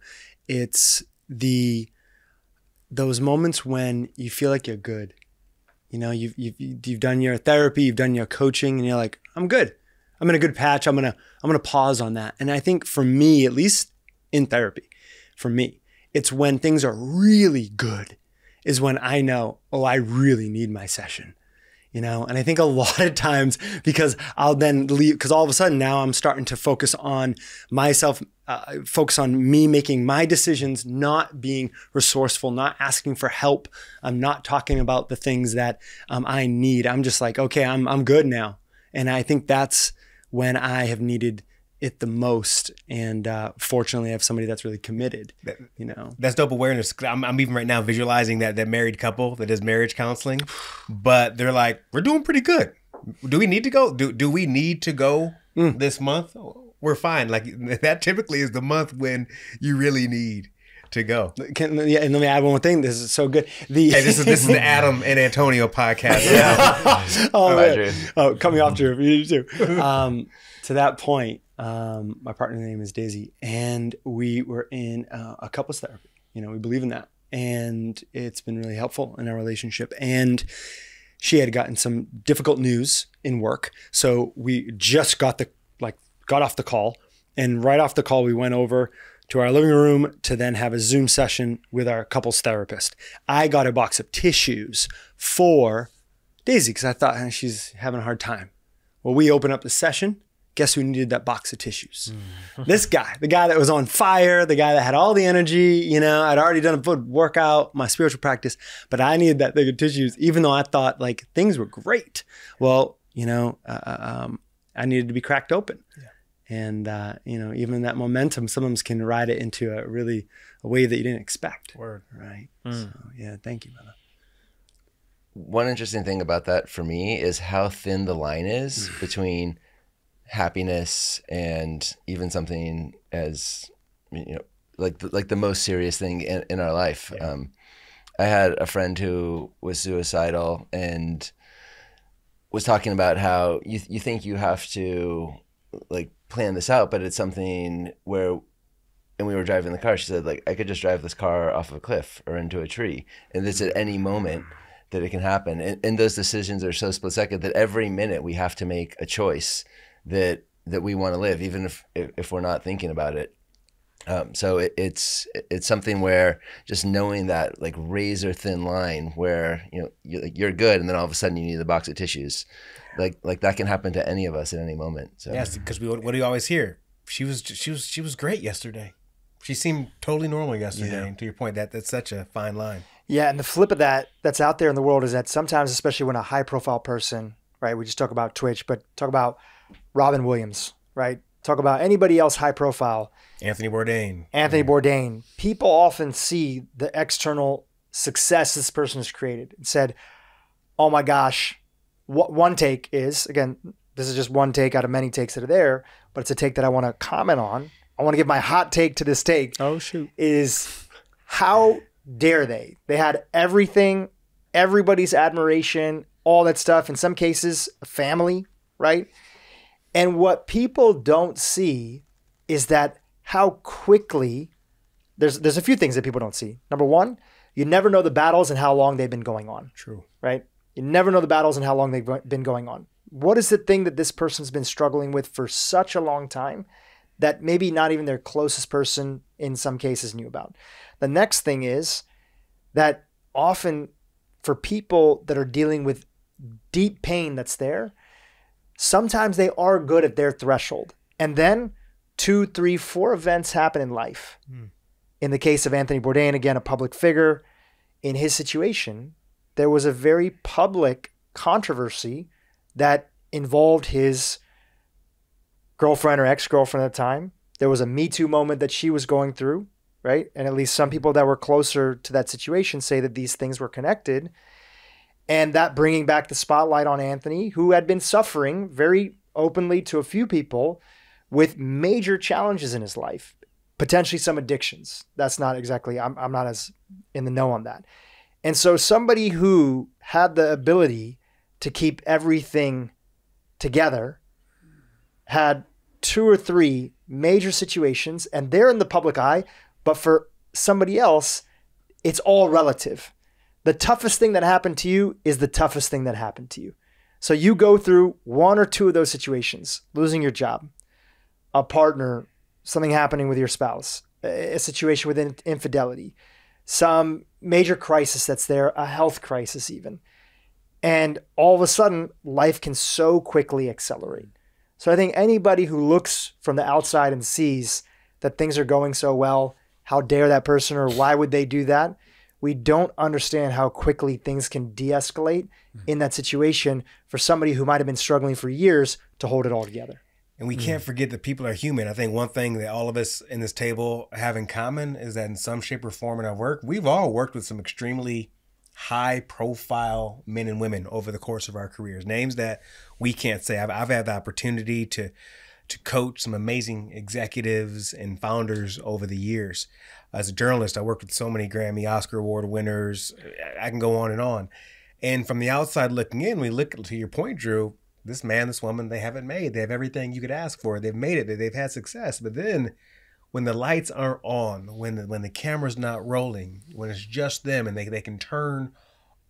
it's those moments when you feel like you're good. You know, you've done your therapy, you've done your coaching, and you're like, I'm good. I'm in a good patch. I'm gonna pause on that. And I think for me, at least in therapy, for me, it's when things are really good is when I know, oh, I really need my session, you know? And I think a lot of times, because I'll then leave, because all of a sudden now I'm starting to focus on myself, focus on me making my decisions, not being resourceful, not asking for help. I'm not talking about the things that I need. I'm just like, okay, I'm good now. And I think that's when I have needed it the most, and fortunately I have somebody that's really committed, you know. That's dope awareness. I'm even right now visualizing that married couple that does marriage counseling, but they're like, we're doing pretty good. Do we need to go? Do we need to go this month? We're fine. Like that typically is the month when you really need to go. And let me add one more thing. This is so good. Hey, this is the Adam and Antonio podcast. Coming off to you too. To that point, my partner's name is Daisy, and we were in a couples therapy. You know, we believe in that, and it's been really helpful in our relationship. And she had gotten some difficult news in work, so we just got off the call, and right off the call, we went over to our living room to then have a Zoom session with our couples therapist. I got a box of tissues for Daisy because I thought she's having a hard time. Well, we opened up the session. Guess who needed that box of tissues? This guy, the guy that was on fire, the guy that had all the energy. You know, I'd already done a foot workout, my spiritual practice, but I needed that thing of tissues, even though I thought like things were great. Well, you know, I needed to be cracked open. Yeah. And, you know, even that momentum, some can ride it into a way that you didn't expect. Word. Right. So, yeah, thank you, brother. One interesting thing about that for me is how thin the line is between happiness and even something as, you know, like the most serious thing in our life. Yeah. I had a friend who was suicidal and was talking about how you think you have to like plan this out, but it's something where, and we were driving the car, she said like, I could just drive this car off of a cliff or into a tree, and it's at any moment that it can happen. And those decisions are so split second that every minute we have to make a choice that we want to live, even if we're not thinking about it. So it's something where just knowing that like razor thin line where, you know, you're good, and then all of a sudden you need a box of tissues, like that can happen to any of us at any moment. So yes, because what do you always hear? She was great yesterday. She seemed totally normal yesterday. Yeah. And to your point, that's such a fine line. Yeah, and the flip of that's out there in the world is that sometimes, especially when a high profile person, right? We just talk about Twitch, but talk about Robin Williams, right? Talk about anybody else high profile. Anthony Bourdain. People often see the external success this person has created and said, oh my gosh, what one take is, again, this is just one take out of many takes that are there, but it's a take that I want to comment on. I want to give my hot take to this take. Oh, shoot. Is how dare they? They had everything, everybody's admiration, all that stuff. In some cases, a family, right? And what people don't see is that how quickly there's a few things that people don't see. Number one, you never know the battles and how long they've been going on. True. Right? You never know the battles and how long they've been going on. What is the thing that this person's been struggling with for such a long time that maybe not even their closest person in some cases knew about? The next thing is that often for people that are dealing with deep pain that's there, sometimes they are good at their threshold. And then 2, 3, 4 events happen in life. In the case of Anthony Bourdain, again, a public figure, in his situation, there was a very public controversy that involved his girlfriend or ex-girlfriend at the time. There was a Me Too moment that she was going through, right? And at least some people that were closer to that situation say that these things were connected. And that bringing back the spotlight on Anthony, who had been suffering very openly to a few people with major challenges in his life, potentially some addictions. That's not exactly, I'm not as in the know on that. And so somebody who had the ability to keep everything together had 2 or 3 major situations, and they're in the public eye, but for somebody else, it's all relative. The toughest thing that happened to you is the toughest thing that happened to you. So you go through 1 or 2 of those situations, losing your job, a partner, something happening with your spouse, a situation with infidelity, some major crisis that's there, a health crisis even. And all of a sudden, life can so quickly accelerate. So I think anybody who looks from the outside and sees that things are going so well, how dare that person, or why would they do that? We don't understand how quickly things can de-escalate in that situation for somebody who might have been struggling for years to hold it all together. And we can't forget that people are human. I think one thing that all of us in this table have in common is that in some shape or form in our work, we've all worked with some extremely high profile men and women over the course of our careers. Names that we can't say. I've had the opportunity to coach some amazing executives and founders over the years. As a journalist, I worked with so many Grammy, Oscar Award winners. I can go on and on. And from the outside looking in, we look to your point, Dhru, this man, this woman, they have it made. They have everything you could ask for. They've made it. They've had success. But then when the lights aren't on, when the camera's not rolling, when it's just them and they can turn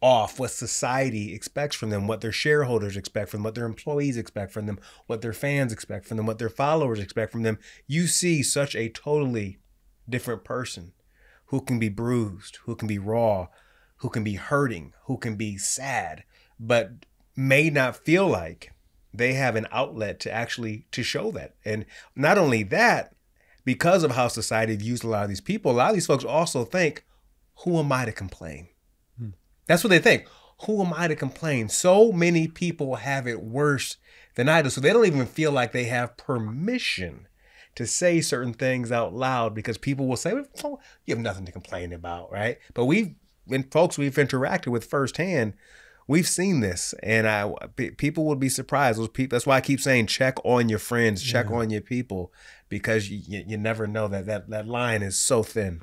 off what society expects from them, what their shareholders expect from them, what their employees expect from them, what their fans expect from them, what their followers expect from them, you see such a totally different person who can be bruised, who can be raw, who can be hurting, who can be sad, but may not feel like they have an outlet to show that. And not only that, because of how society views a lot of these people, a lot of these folks also think, who am I to complain? That's what they think. Who am I to complain? So many people have it worse than I do. So they don't even feel like they have permission to say certain things out loud because people will say, well, you have nothing to complain about, right? But folks we've interacted with firsthand, we've seen this, and people would be surprised. Those people, that's why I keep saying, check on your friends, check on your people, because you never know that line is so thin.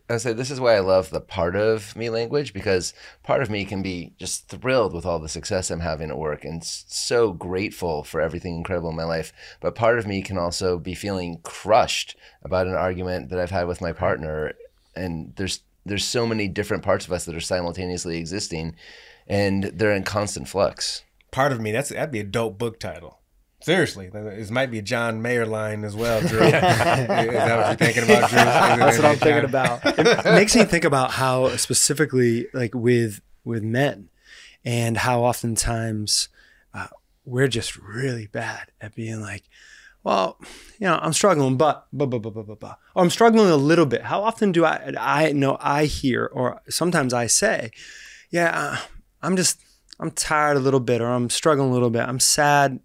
I say this is why I love the part of me language, because part of me can be just thrilled with all the success I'm having at work and so grateful for everything incredible in my life. But part of me can also be feeling crushed about an argument that I've had with my partner. And there's so many different parts of us that are simultaneously existing, and they're in constant flux. Part of me, that'd be a dope book title. Seriously, this might be a John Mayer line as well, Dhru. Is that what you're thinking about, Dhru? That's what I'm thinking about. It makes me think about how specifically, like with men, and how oftentimes we're just really bad at being like, well, I'm struggling, but, or I'm struggling a little bit. How often do I hear, or sometimes I say, I'm tired a little bit, or I'm struggling a little bit. I'm sad.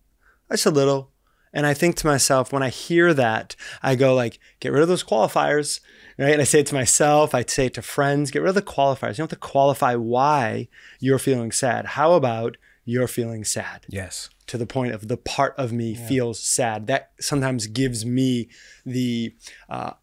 Just a little. And I think to myself, when I hear that, I go like, get rid of those qualifiers, right? And I say it to myself, I say it to friends, get rid of the qualifiers. You don't have to qualify why you're feeling sad. How about you're feeling sad? Yes. To the point of the part of me feels sad. That sometimes gives me the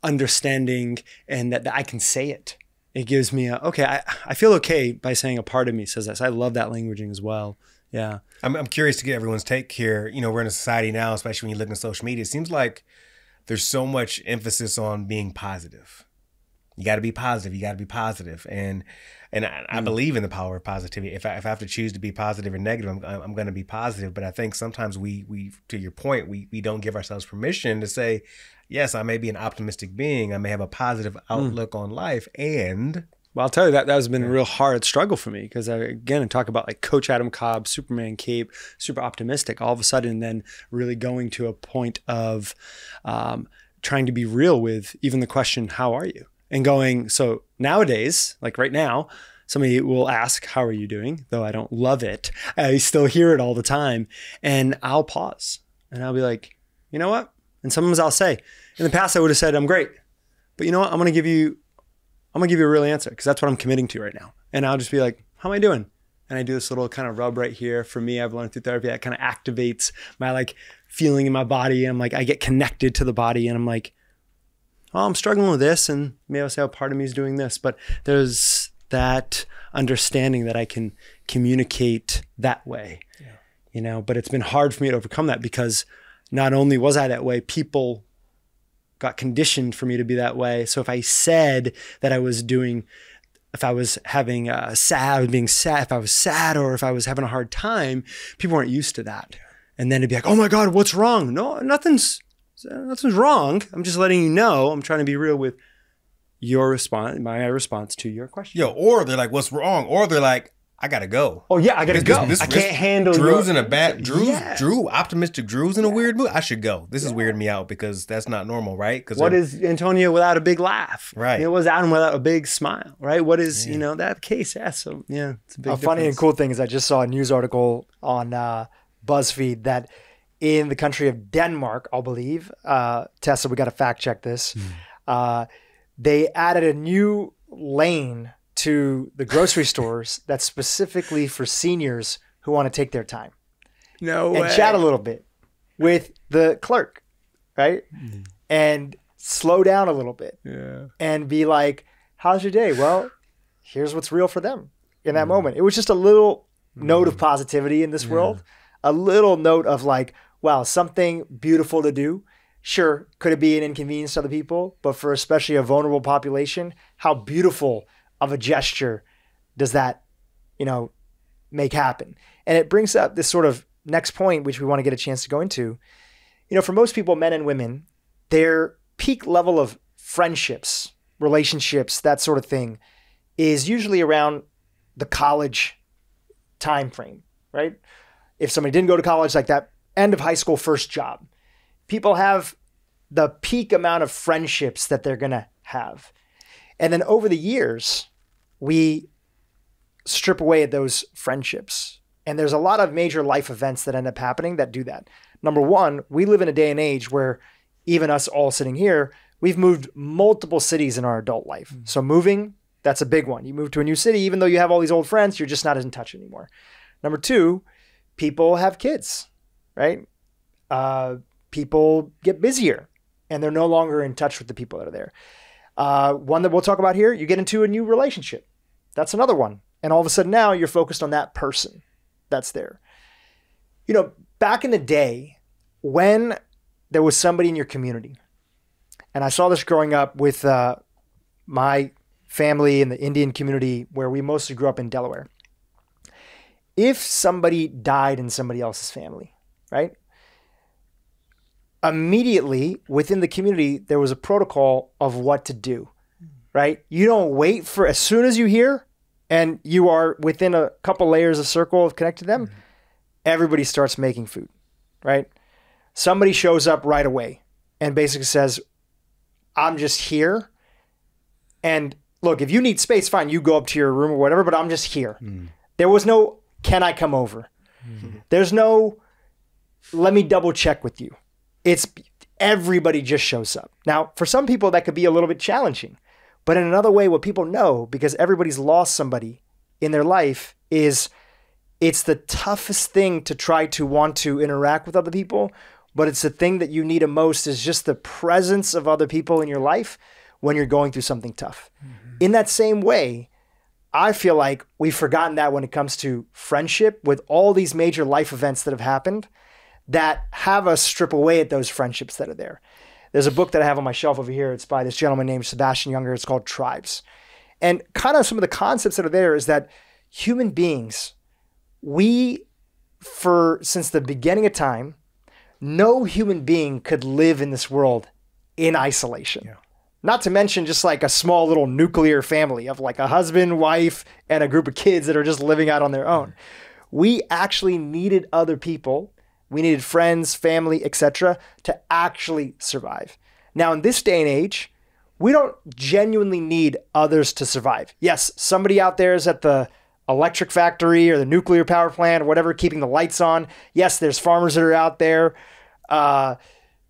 understanding, and that I can say it. It gives me I feel okay by saying a part of me says that. So I love that languaging as well. Yeah. I'm curious to get everyone's take here. We're in a society now, especially when you look at social media, it seems like there's so much emphasis on being positive. You got to be positive. You got to be positive. And I believe in the power of positivity. If I have to choose to be positive or negative, I'm going to be positive. But I think sometimes we to your point, we don't give ourselves permission to say, yes, I may be an optimistic being. I may have a positive outlook on life. And well, I'll tell you that has been a real hard struggle for me, because I talk about like Coach Adam Cobb, Superman cape, super optimistic, all of a sudden then really going to a point of trying to be real with even the question, how are you? And going, so nowadays, like right now, somebody will ask, how are you doing? Though I don't love it. I still hear it all the time. And I'll pause and I'll be like, you know what? And sometimes I'll say, in the past I would have said, I'm great. But you know what? I'm going to give you a real answer, because that's what I'm committing to right now. And I'll just be like, how am I doing? And I do this little kind of rub right here. For me, I've learned through therapy that kind of activates my like feeling in my body. And I'm like, I get connected to the body, and I'm like, oh, I'm struggling with this, and maybe I'll say, oh, part of me is doing this. But there's that understanding that I can communicate that way, you know. But it's been hard for me to overcome that, because not only was I that way, people got conditioned for me to be that way. So if I said that I was doing, if I was having being sad, if I was sad, or if I was having a hard time, people weren't used to that. And then it'd be like, oh my God, what's wrong? No, nothing's wrong. I'm just letting you know. I'm trying to be real with your response, my response to your question. Yo, or they're like, what's wrong? Or they're like, I gotta go. Oh yeah, I gotta go. I can't handle Drew's in a bad optimistic Drew's in a weird mood. I should go. This is weirding me out, because that's not normal, right? Because what is Antonio without a big laugh? Right. You know, what is Adam without a big smile? Right. What is that case? Yeah. So yeah, it's a big difference. Funny and cool thing is I just saw a news article on BuzzFeed that in the country of Denmark, I'll believe, Tessa, we got to fact check this. They added a new lane to the grocery stores that's specifically for seniors who want to take their time. No way. And chat a little bit with the clerk, right? And slow down a little bit. Yeah. And be like, how's your day? Well, here's what's real for them in that moment. It was just a little note of positivity in this world. A little note of like, wow, something beautiful to do. Sure, could it be an inconvenience to other people? But for especially a vulnerable population, how beautiful of a gesture does that, make happen? And it brings up this sort of next point, which we want to get a chance to go into. For most people, men and women, their peak level of friendships, relationships, that sort of thing, is usually around the college time frame, right? If somebody didn't go to college, like that end of high school, first job, people have the peak amount of friendships that they're going to have. And then over the years, we strip away at those friendships. And there's a lot of major life events that end up happening that do that. Number one, we live in a day and age where even us all sitting here, we've moved multiple cities in our adult life. So moving, that's a big one. You move to a new city, even though you have all these old friends, you're just not in touch anymore. Number two, people have kids, right? People get busier and they're no longer in touch with the people that are there. One that we'll talk about here, you get into a new relationship. That's another one. And all of a sudden now you're focused on that person that's there. Back in the day when there was somebody in your community, and I saw this growing up with my family in the Indian community where we mostly grew up in Delaware. If somebody died in somebody else's family, right? Immediately within the community, there was a protocol of what to do, right? You don't wait for, as soon as you hear and you are within a couple layers of circle of connect to them, everybody starts making food, right? Somebody shows up right away and basically says, I'm just here. And look, if you need space, fine, you go up to your room or whatever, but I'm just here. There was no, can I come over? There's no, let me double check with you. It's everybody just shows up. Now, for some people, that could be a little bit challenging. But in another way, what people know, because everybody's lost somebody in their life, is it's the toughest thing to try to want to interact with other people. But it's the thing that you need the most is just the presence of other people in your life when you're going through something tough. In that same way, I feel like we've forgotten that when it comes to friendship with all these major life events that have happened that have us strip away at those friendships that are there. There's a book that I have on my shelf over here. It's by this gentleman named Sebastian Junger. It's called Tribes. And kind of some of the concepts that are there is that human beings, since the beginning of time, no human being could live in this world in isolation. Yeah. Not to mention just like a small little nuclear family of like a husband, wife, and a group of kids that are just living out on their own. We actually needed other people. We needed friends, family, etc., to actually survive. Now, in this day and age, we don't genuinely need others to survive. Yes, somebody out there is at the electric factory or the nuclear power plant or whatever, keeping the lights on. Yes, there's farmers that are out there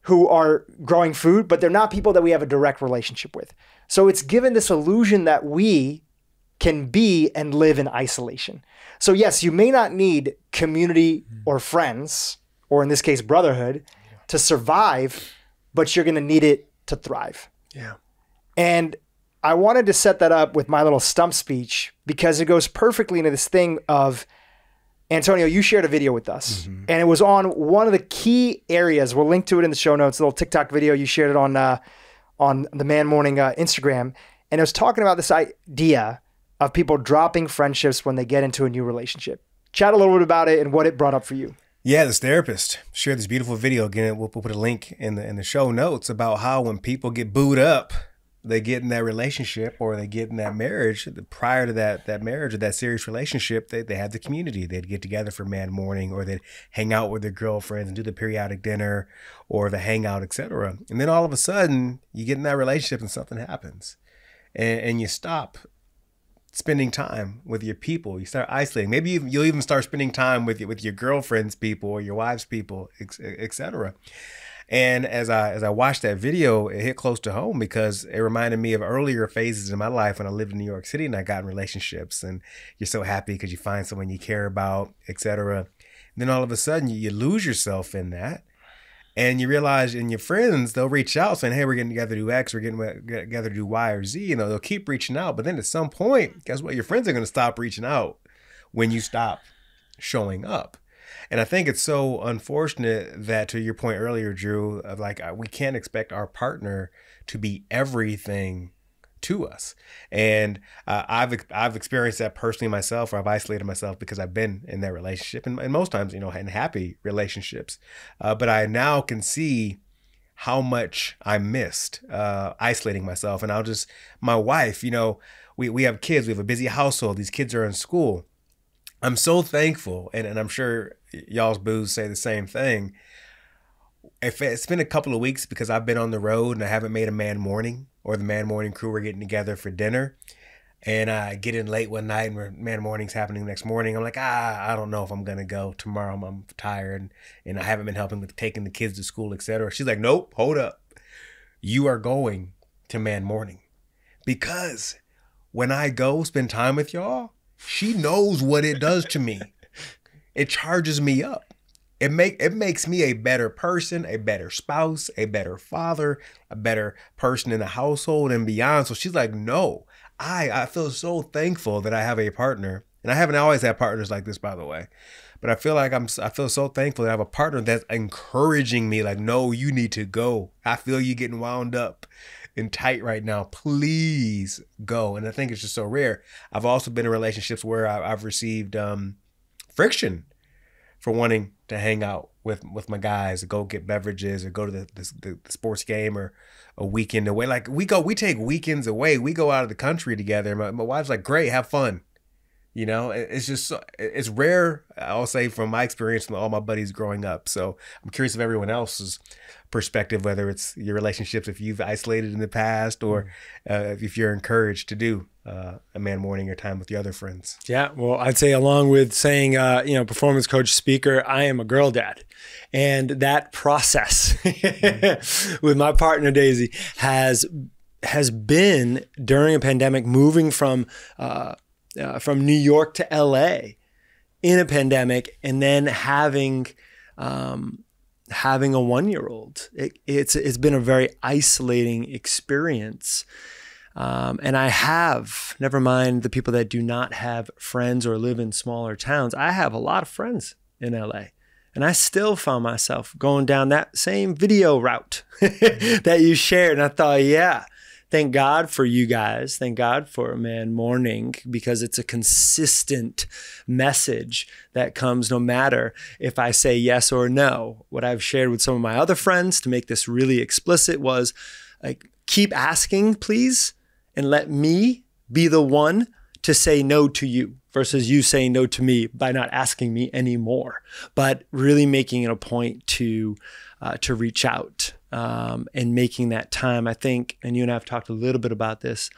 who are growing food, but they're not people that we have a direct relationship with. So it's given this illusion that we can be and live in isolation. So yes, you may not need community or friends, or in this case, brotherhood, to survive, but you're going to need it to thrive. Yeah. And I wanted to set that up with my little stump speech because it goes perfectly into this thing of, Antonio, you shared a video with us, and it was on one of the key areas. We'll link to it in the show notes, a little TikTok video. You shared it on the Man Morning Instagram, and it was talking about this idea of people dropping friendships when they get into a new relationship. Chat a little bit about it and what it brought up for you. Yeah, this therapist shared this beautiful video. Again, we'll put a link in the show notes about how when people get booed up, they get in that relationship or they get in that marriage. Prior to that marriage or that serious relationship, they had the community. They'd get together for Man Morning, or they'd hang out with their girlfriends and do the periodic dinner or the hangout, etc. And then all of a sudden, you get in that relationship and something happens, and you stop spending time with your people. You start isolating. Maybe you'll even start spending time with your girlfriend's people or your wife's people, etc. And as I watched that video, it hit close to home because it reminded me of earlier phases in my life when I lived in New York City and I got in relationships, and you're so happy because you find someone you care about, etc. Then all of a sudden you lose yourself in that, and you realize, and your friends, they'll reach out saying, hey, we're getting together to do X, we're getting together to do Y or Z. You know, they'll keep reaching out, but then at some point, guess what? Your friends are going to stop reaching out when you stop showing up. And I think it's so unfortunate that, to your point earlier, Drew, of like, we can't expect our partner to be everything to us. And I've experienced that personally myself, or I've isolated myself because I've been in that relationship, and most times, in happy relationships. But I now can see how much I missed isolating myself. And my wife, we have kids, we have a busy household. These kids are in school. I'm so thankful, and I'm sure y'all's boos say the same thing. If it's been a couple of weeks because I've been on the road and I haven't made a Man Morning, or the Man Morning crew are getting together for dinner, and I get in late one night and Man Morning's happening the next morning, I'm like, I don't know if I'm going to go tomorrow. I'm tired and I haven't been helping with taking the kids to school, etc. She's like, nope, hold up. You are going to Man Morning, because when I go spend time with y'all, she knows what it does to me. It charges me up. It makes me a better person, a better spouse, a better father, a better person in the household and beyond. So she's like, no, I feel so thankful that I have a partner. And I haven't always had partners like this, by the way. But I feel so thankful that I have a partner that's encouraging me, like, no, you need to go. I feel you getting wound up and tight right now. Please go. And I think it's just so rare. I've also been in relationships where I've received friction for wanting to hang out with my guys, or go get beverages, or go to the sports game, or a weekend away. Like we take weekends away. We go out of the country together. My wife's like, great, have fun. It's just, it's rare, I'll say, from my experience with all my buddies growing up. So I'm curious of everyone else's perspective, whether it's your relationships, if you've isolated in the past, or if you're encouraged to do a Man Morning or time with your other friends. Yeah, well, I'd say, along with saying, performance coach, speaker, I am a girl dad. And that process with my partner, Daisy, has been during a pandemic, moving from New York to LA in a pandemic, and then having a 1-year-old. It's been a very isolating experience. And I have, never mind the people that do not have friends or live in smaller towns, I have a lot of friends in LA. And I still found myself going down that same video route that you shared. And I thought, yeah, thank God for you guys. Thank God for Man Morning, because it's a consistent message that comes no matter if I say yes or no. What I've shared with some of my other friends to make this really explicit was like, keep asking, please, and let me be the one to say no to you versus you saying no to me by not asking me anymore, but really making it a point to reach out and making that time. I think, and you and I have talked a little bit about this,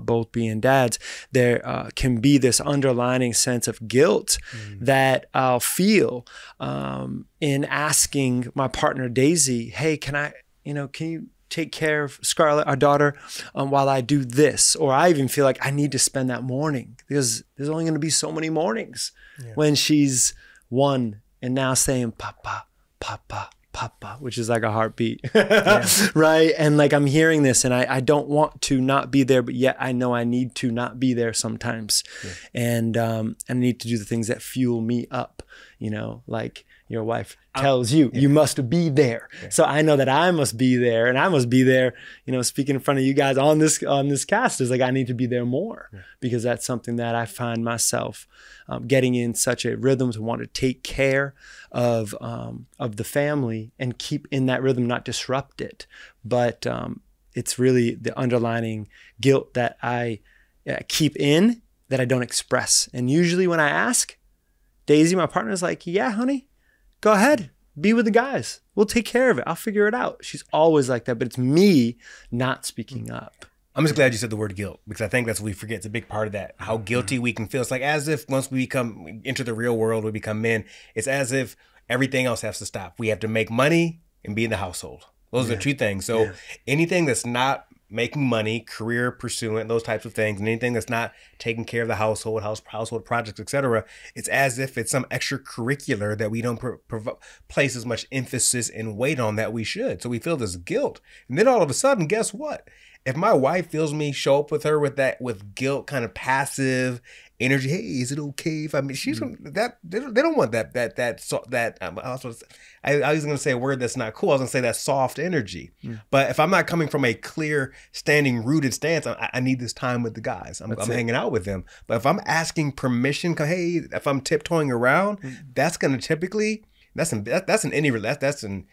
both being dads, there can be this underlining sense of guilt that I'll feel in asking my partner Daisy, hey, can you take care of Scarlett, our daughter, while I do this? Or I even feel like I need to spend that morning, because there's only going to be so many mornings when she's 1 and now saying, Papa, Papa, Papa, which is like a heartbeat, right? And like, I'm hearing this and I don't want to not be there, but yet I know I need to not be there sometimes. And I need to do the things that fuel me up, like your wife tells you, you must be there. So I know that I must be there, and I must be there, speaking in front of you guys on this cast is like, I need to be there more because that's something that I find myself getting in such a rhythm to want to take care of the family and keep in that rhythm, not disrupt it. But it's really the underlining guilt that I keep in that I don't express. And usually when I ask, Daisy, my partner, is like, yeah, honey, go ahead, be with the guys. We'll take care of it. I'll figure it out. She's always like that, but it's me not speaking up. I'm just glad you said the word guilt, because I think that's what we forget. It's a big part of that, how guilty we can feel. It's like as if once we enter the real world, we become men, it's as if everything else has to stop. We have to make money and be in the household. Those are 2 things. So anything that's not making money, career pursuant, those types of things, and anything that's not taking care of the household projects, etc., it's as if it's some extracurricular that we don't place as much emphasis and weight on that we should. So we feel this guilt. And then all of a sudden, guess what? If my wife feels me show up with her with guilt, kind of passive energy, hey, is it okay if I mean, she's that they don't want that I was going to say a word that's not cool. I was going to say that soft energy. But if I'm not coming from a clear, standing, rooted stance, I need this time with the guys. I'm hanging out with them. But if I'm asking permission, hey, if I'm tiptoeing around, that's going to typically that's in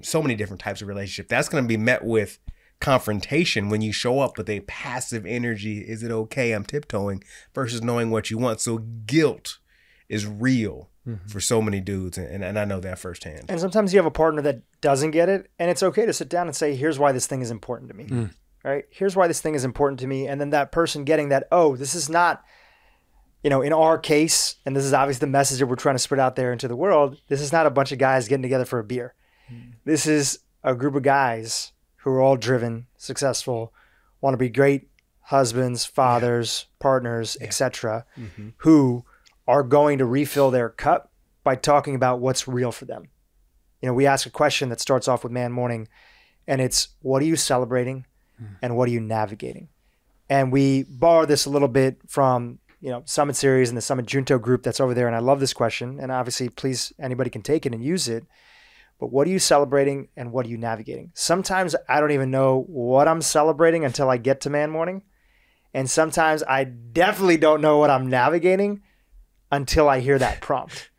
so many different types of relationship. That's going to be met with confrontation when you show up with a passive energy. Is it okay? I'm tiptoeing, versus knowing what you want. So guilt is real for so many dudes. And I know that firsthand. And sometimes you have a partner that doesn't get it, and it's okay to sit down and say, here's why this thing is important to me, right? Here's why this thing is important to me. And then that person getting that, oh, this is not, in our case, and this is obviously the message that we're trying to spread out there into the world, this is not a bunch of guys getting together for a beer. This is a group of guys who are all driven, successful, want to be great husbands, fathers, partners, etc., who are going to refill their cup by talking about what's real for them. We ask a question that starts off with Man Morning, and it's, what are you celebrating and what are you navigating? And we borrow this a little bit from, Summit Series and the Summit Junto group that's over there. And I love this question. And obviously, please, anybody can take it and use it. But what are you celebrating and what are you navigating? Sometimes I don't even know what I'm celebrating until I get to Man Morning. And sometimes I definitely don't know what I'm navigating until I hear that prompt.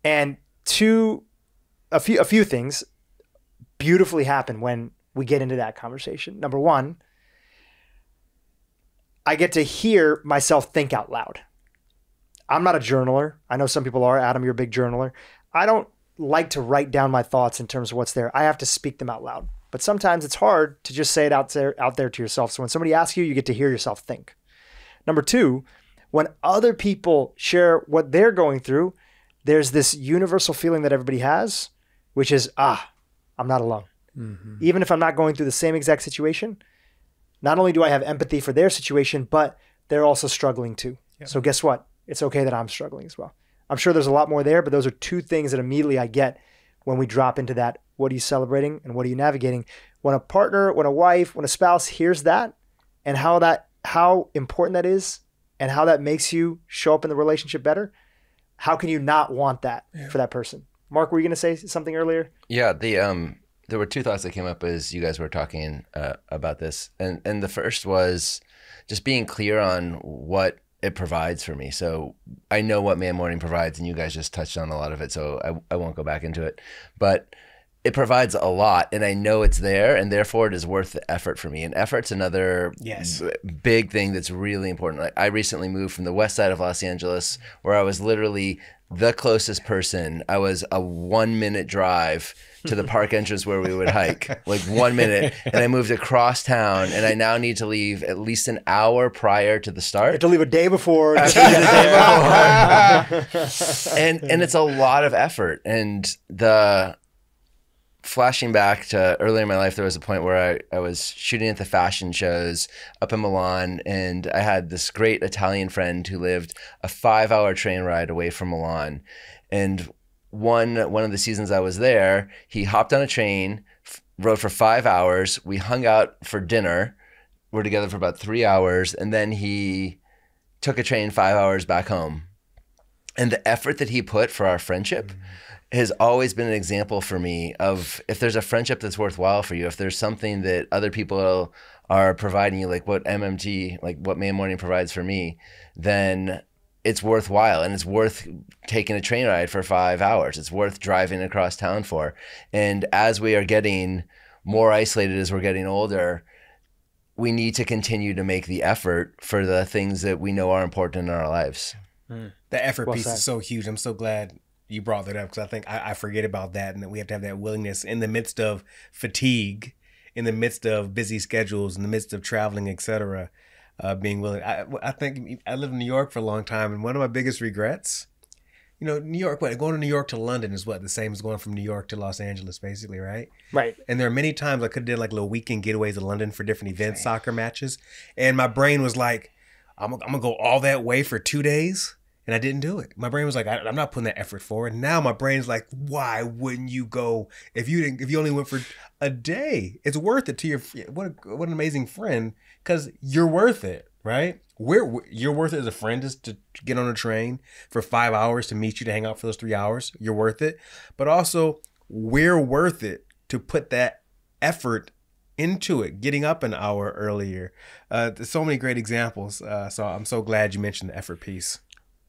And a few things beautifully happen when we get into that conversation. Number one, I get to hear myself think out loud. I'm not a journaler. I know some people are. Adam, you're a big journaler. I don't like to write down my thoughts in terms of what's there. I have to speak them out loud. But sometimes it's hard to just say it out there to yourself. So when somebody asks you, you get to hear yourself think. Number two, when other people share what they're going through, there's this universal feeling that everybody has, which is, I'm not alone. Even if I'm not going through the same exact situation, not only do I have empathy for their situation, but they're also struggling too. So guess what? It's okay that I'm struggling as well. I'm sure there's a lot more there, but those are 2 things that immediately I get when we drop into that. What are you celebrating and what are you navigating? When a partner, when a wife, when a spouse hears that and how important that is and how that makes you show up in the relationship better, how can you not want that for that person? Mark, were you going to say something earlier? Yeah, there were two thoughts that came up as you guys were talking about this, and the first was just being clear on what it provides for me. So I know what Man Morning provides, and you guys just touched on a lot of it, so I won't go back into it. But it provides a lot, and I know it's there, and therefore it is worth the effort for me. And effort's another big thing that's really important. Like, I recently moved from the west side of Los Angeles, where I was literally the closest person. I was a 1-minute drive to the park entrance where we would hike, like 1 minute. And I moved across town, and I now need to leave at least an hour prior to the start. You have to leave a day before. And it's a lot of effort. And flashing back to earlier in my life, there was a point where I was shooting at the fashion shows up in Milan, and I had this great Italian friend who lived a 5-hour train ride away from Milan. And one of the seasons I was there, he hopped on a train, rode for 5 hours. We hung out for dinner. We're together for about 3 hours, and then he took a train 5 hours back home. And the effort that he put for our friendship has always been an example for me of, if there's a friendship that's worthwhile for you, if there's something that other people are providing you, like what MMT, like what Man Morning provides for me, then it's worthwhile, and it's worth taking a train ride for 5 hours. It's worth driving across town for. And as we are getting more isolated, as we're getting older, we need to continue to make the effort for the things that we know are important in our lives. The effort piece is so huge. I'm so glad you brought that up, because I think I forget about that, and that we have to have that willingness in the midst of fatigue, in the midst of busy schedules, in the midst of traveling, etc. Being willing. I think I lived in New York for a long time, and one of my biggest regrets, New York, going to New York to London is the same as going from New York to Los Angeles, basically, right? Right. And there are many times I could have did like little weekend getaways to London for different events, soccer matches, and my brain was like, I'm gonna go all that way for 2 days. And I didn't do it. My brain was like, I'm not putting that effort forward. Now my brain's like, why wouldn't you go if you only went for a day? It's worth it to your, what an amazing friend, because you're worth it, right? You're worth it as a friend, just to get on a train for 5 hours to meet you, to hang out for those 3 hours. You're worth it. But also, we're worth it to put that effort into it, getting up an hour earlier. There's so many great examples. So I'm so glad you mentioned the effort piece.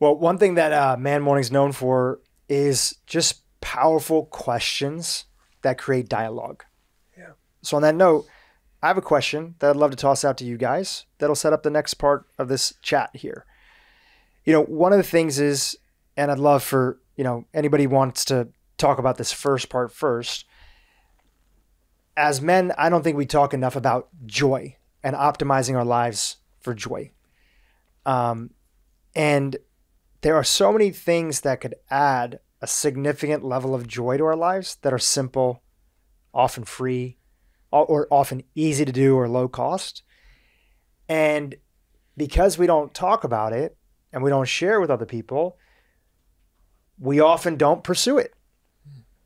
Well, one thing that Man Morning's known for is just powerful questions that create dialogue. Yeah. So on that note, I have a question that I'd love to toss out to you guys that'll set up the next part of this chat here. One of the things is, and I'd love for, anybody wants to talk about this first part first. As men, I don't think we talk enough about joy and optimizing our lives for joy. And there are so many things that could add a significant level of joy to our lives that are simple, often free, or often easy to do or low cost. And because we don't talk about it and we don't share with other people, we often don't pursue it.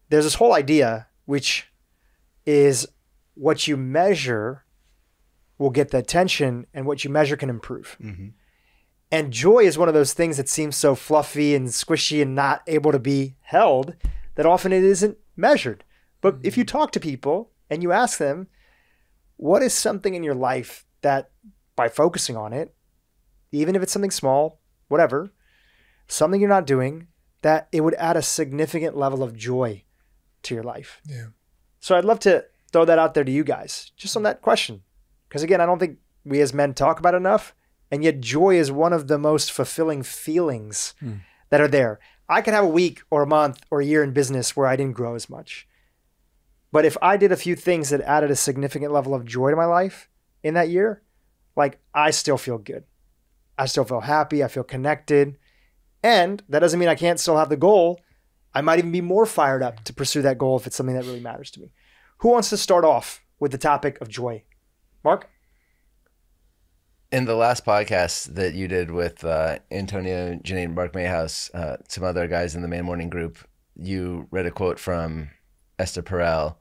There's this whole idea, which is what you measure will get the attention, and what you measure can improve. Mm-hmm. And joy is one of those things that seems so fluffy and squishy and not able to be held, that often it isn't measured. But if you talk to people and you ask them, what is something in your life that, by focusing on it, even if it's something small, whatever, something you're not doing, that it would add a significant level of joy to your life. Yeah. So I'd love to throw that out there to you guys, just on that question. Because again, I don't think we as men talk about it enough. And yet joy is one of the most fulfilling feelings that are there. I could have a week or a month or a year in business where I didn't grow as much. But if I did a few things that added a significant level of joy to my life in that year, like, I still feel good. I still feel happy. I feel connected. And that doesn't mean I can't still have the goal. I might even be more fired up to pursue that goal if it's something that really matters to me. Who wants to start off with the topic of joy? Mark? In the last podcast that you did with Antonio, Janine, Mark Mayhouse, some other guys in the Man Morning group, you read a quote from Esther Perel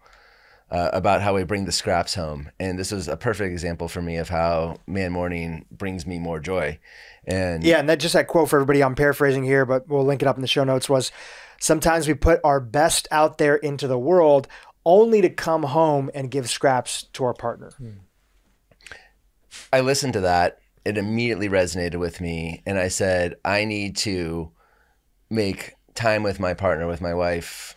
about how we bring the scraps home. And this was a perfect example for me of how Man Morning brings me more joy. And that quote, for everybody, I'm paraphrasing here, but we'll link it up in the show notes, was Sometimes we put our best out there into the world only to come home and give scraps to our partner. I listened to that. It immediately resonated with me. And I said, I need to make time with my partner, with my wife,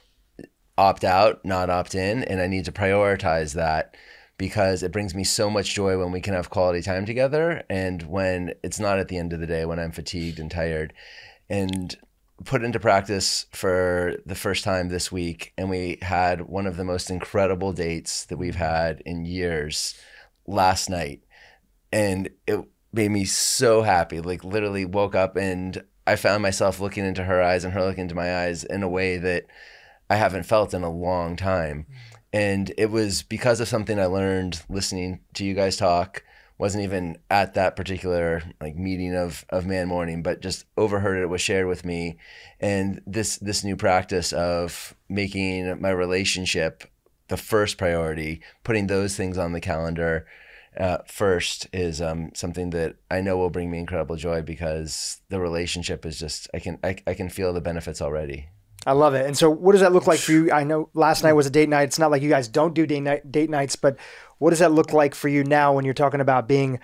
opt out, not opt in. And I need to prioritize that because it brings me so much joy when we can have quality time together and when it's not at the end of the day, when I'm fatigued and tired. And put into practice for the first time this week. And we had one of the most incredible dates that we've had in years last night. And it made me so happy, like literally woke up and I found myself looking into her eyes and her looking into my eyes in a way that I haven't felt in a long time. And it was because of something I learned listening to you guys talk. Wasn't even at that particular like meeting of Man Morning, but just overheard it, was shared with me. And this new practice of making my relationship the first priority, putting those things on the calendar first is something that I know will bring me incredible joy because the relationship is just, I can feel the benefits already. I love it. And so what does that look like for you? I know last night was a date night. It's not like you guys don't do date nights, but what does that look like for you now when you're talking about being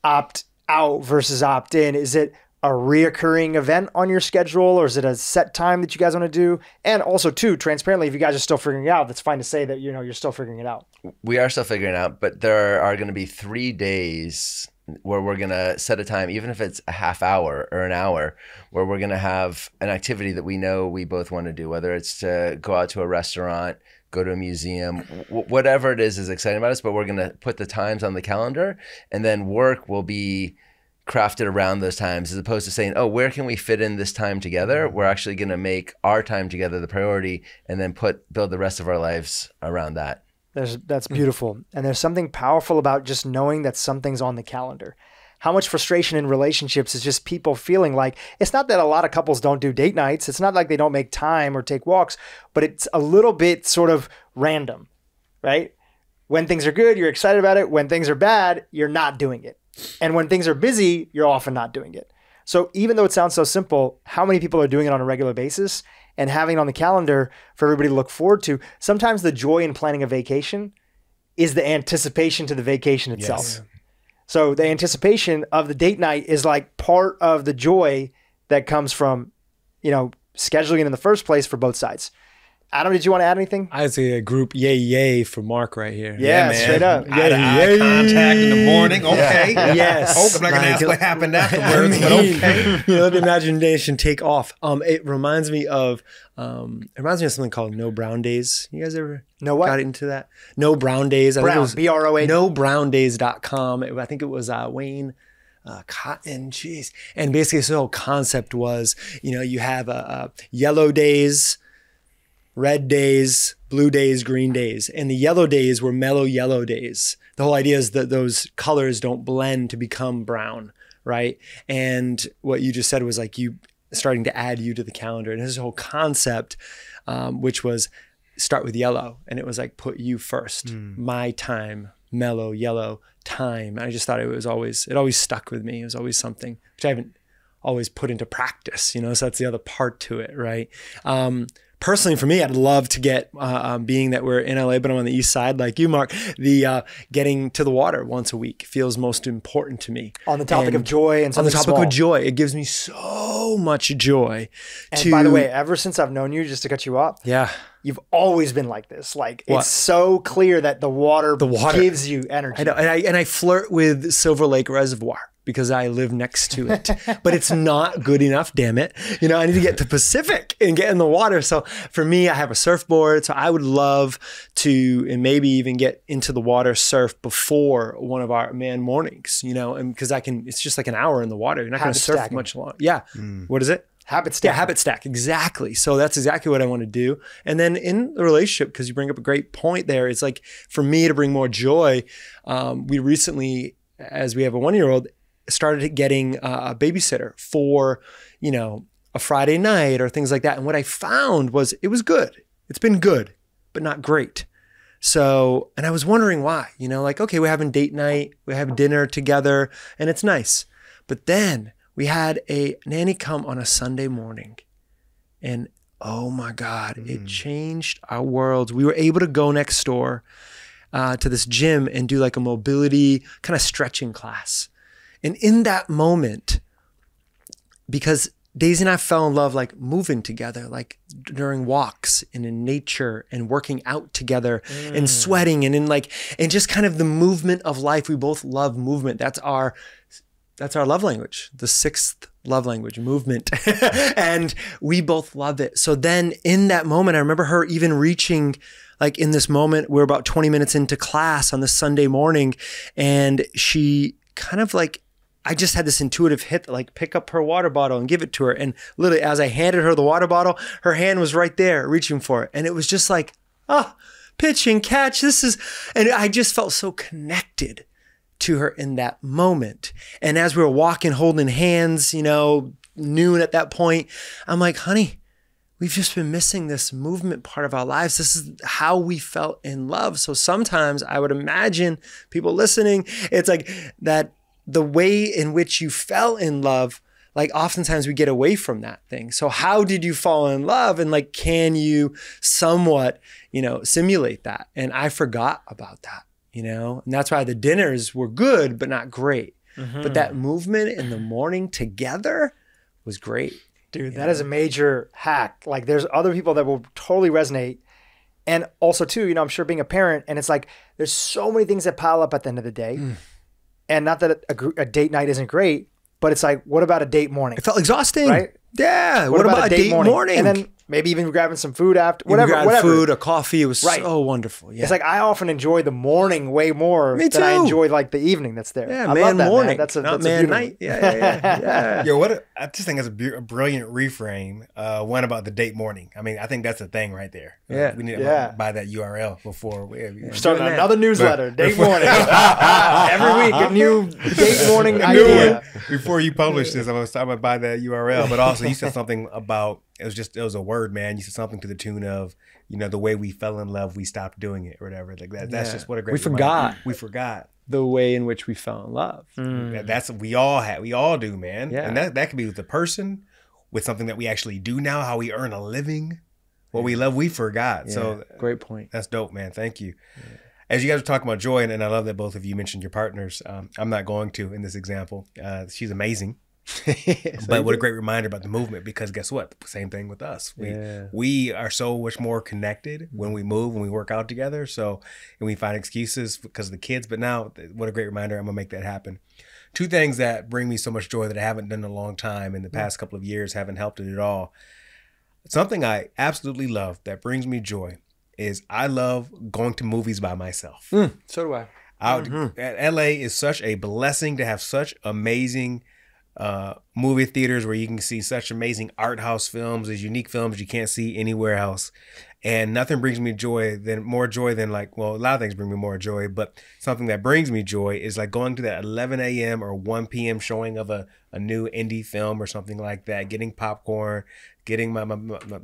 opt out versus opt in? Is it a reoccurring event on your schedule or is it a set time that you guys want to do? And also too, transparently, if you guys are still figuring it out, that's fine to say that, you're still figuring it out. We are still figuring it out, but there are going to be 3 days where we're going to set a time, even if it's a half hour or an hour, where we're going to have an activity that we know we both want to do, whether it's to go out to a restaurant, go to a museum, whatever it is exciting about us, but we're going to put the times on the calendar and then work will be crafted around those times as opposed to saying, oh, where can we fit in this time together? We're actually going to make our time together the priority and then build the rest of our lives around that. That's beautiful. And there's something powerful about just knowing that something's on the calendar. How much frustration in relationships is just people feeling like, it's not that a lot of couples don't do date nights. It's not like they don't make time or take walks, but it's a little bit sort of random, right? When things are good, you're excited about it. When things are bad, you're not doing it. And when things are busy, you're often not doing it. So even though it sounds so simple, how many people are doing it on a regular basis and having it on the calendar for everybody to look forward to? Sometimes the joy in planning a vacation is the anticipation to the vacation itself. Yes. So the anticipation of the date night is like part of the joy that comes from, scheduling it in the first place for both sides. Adam, did you want to add anything? I'd say a group yay for Mark right here. Yeah, man. Straight up. Eye contact in the morning. Okay. Yeah. Yes. I'm not going to ask what happened afterwards, but okay. Let the imagination take off. It reminds me of something called No Brown Days. You guys ever got into that? No Brown Days. Brown, B-R-O-A. NoBrownDays.com. I think it was Wayne Cotton. Jeez. And basically the whole concept was, you have yellow days, red days, blue days, green days. And the yellow days were mellow yellow days. The whole idea is that those colors don't blend to become brown, right? And what you just said was like you starting to add you to the calendar. And this whole concept, which was start with yellow. And it was like put you first. My time, mellow, yellow, time. And I just thought it always stuck with me. It was always something which I haven't always put into practice, so that's the other part to it, right? Personally, for me, I'd love to get, being that we're in LA, but I'm on the east side like you, Mark, the getting to the water once a week feels most important to me. On the topic of joy and something on the topic small. of joy, it gives me so much joy. And by the way, ever since I've known you, just to cut you off, you've always been like this. Like it's so clear that the water gives you energy. I know, and I flirt with Silver Lake Reservoir because I live next to it, but it's not good enough, damn it. I need to get to Pacific and get in the water. So for me, I have a surfboard. So I would love to, and maybe even get into the water, surf before one of our Man Mornings, and because it's just like an hour in the water. You're not going to surf much longer. Yeah. What is it? Habit stack. Yeah, habit stack. Exactly. So that's exactly what I want to do. And then in the relationship, because you bring up a great point there, it's like for me to bring more joy, we recently, as we have a 1-year-old, started getting a babysitter for, a Friday night or things like that. And what I found was it was good. It's been good, but not great. So, and I was wondering why, okay, we're having date night, we have dinner together and it's nice. But then we had a nanny come on a Sunday morning and oh my God, it changed our worlds. We were able to go next door to this gym and do like a mobility kind of stretching class. And in that moment, because Daisy and I fell in love like moving together, like during walks and in nature and working out together and sweating and in like, and just kind of the movement of life. We both love movement. That's our love language, the 6th love language, movement. And we both love it. So then in that moment, I remember her even reaching, like in this moment, we're about 20 minutes into class on this Sunday morning. And she kind of like, I just had this intuitive hit, like pick up her water bottle and give it to her. And literally as I handed her the water bottle, her hand was right there reaching for it. And it was just like, pitch and catch. And I just felt so connected to her in that moment. And as we were walking, holding hands, noon at that point, I'm like, honey, we've just been missing this movement part of our lives. This is how we felt in love. So sometimes I would imagine people listening, it's like that the way in which you fell in love, like oftentimes we get away from that thing. So how did you fall in love? And like, can you somewhat, simulate that? And I forgot about that. And that's why the dinners were good, but not great. But that movement in the morning together was great. Dude, that is a major hack. Like there's other people that will totally resonate. And also too, I'm sure being a parent, and it's like, there's so many things that pile up at the end of the day. And not that a date night isn't great, but it's like, what about a date morning? It felt exhausting. Right? Yeah. What about a date morning? And then maybe even grabbing some food after, whatever. Food, Whatever. a coffee. It was so wonderful. Yeah. It's like, I often enjoy the morning way more than I enjoy like the evening that's there. Yeah, I love that, morning. Man. That's a man night. Yeah. Yo, I just think that's a brilliant reframe. One about the date morning. I mean, I think that's a thing right there. Yeah. We need to buy that URL before we're starting another newsletter. Date morning. Every week, a new date morning idea. Before you publish this, I'm going to buy that URL. But also, you said something about, it was a word, man. You said something to the tune of, the way we fell in love, we stopped doing it or whatever. Like that. That's just what a great We forgot the way in which we fell in love. That's we all do, man. Yeah. And that could be with the person, with something that we actually do now, how we earn a living, what we love, we forgot. Yeah. So great point. That's dope, man. Thank you. Yeah. As you guys are talking about joy, and I love that both of you mentioned your partners. I'm not going to in this example. She's amazing. But what a great reminder about the movement, because guess what? Same thing with us. We are so much more connected when we move, when we work out together. So, and we find excuses because of the kids. But now, what a great reminder. I'm going to make that happen. 2 things that bring me so much joy that I haven't done in a long time in the past couple of years, haven't helped it at all. Something I absolutely love that brings me joy is I love going to movies by myself. So do I. LA is such a blessing to have such amazing movie theaters where you can see such amazing art house films, these unique films you can't see anywhere else. And nothing brings me more joy than a lot of things bring me more joy, but something that brings me joy is like going to that 11 a.m. or 1 p.m. showing of a new indie film or something like that, getting popcorn, getting my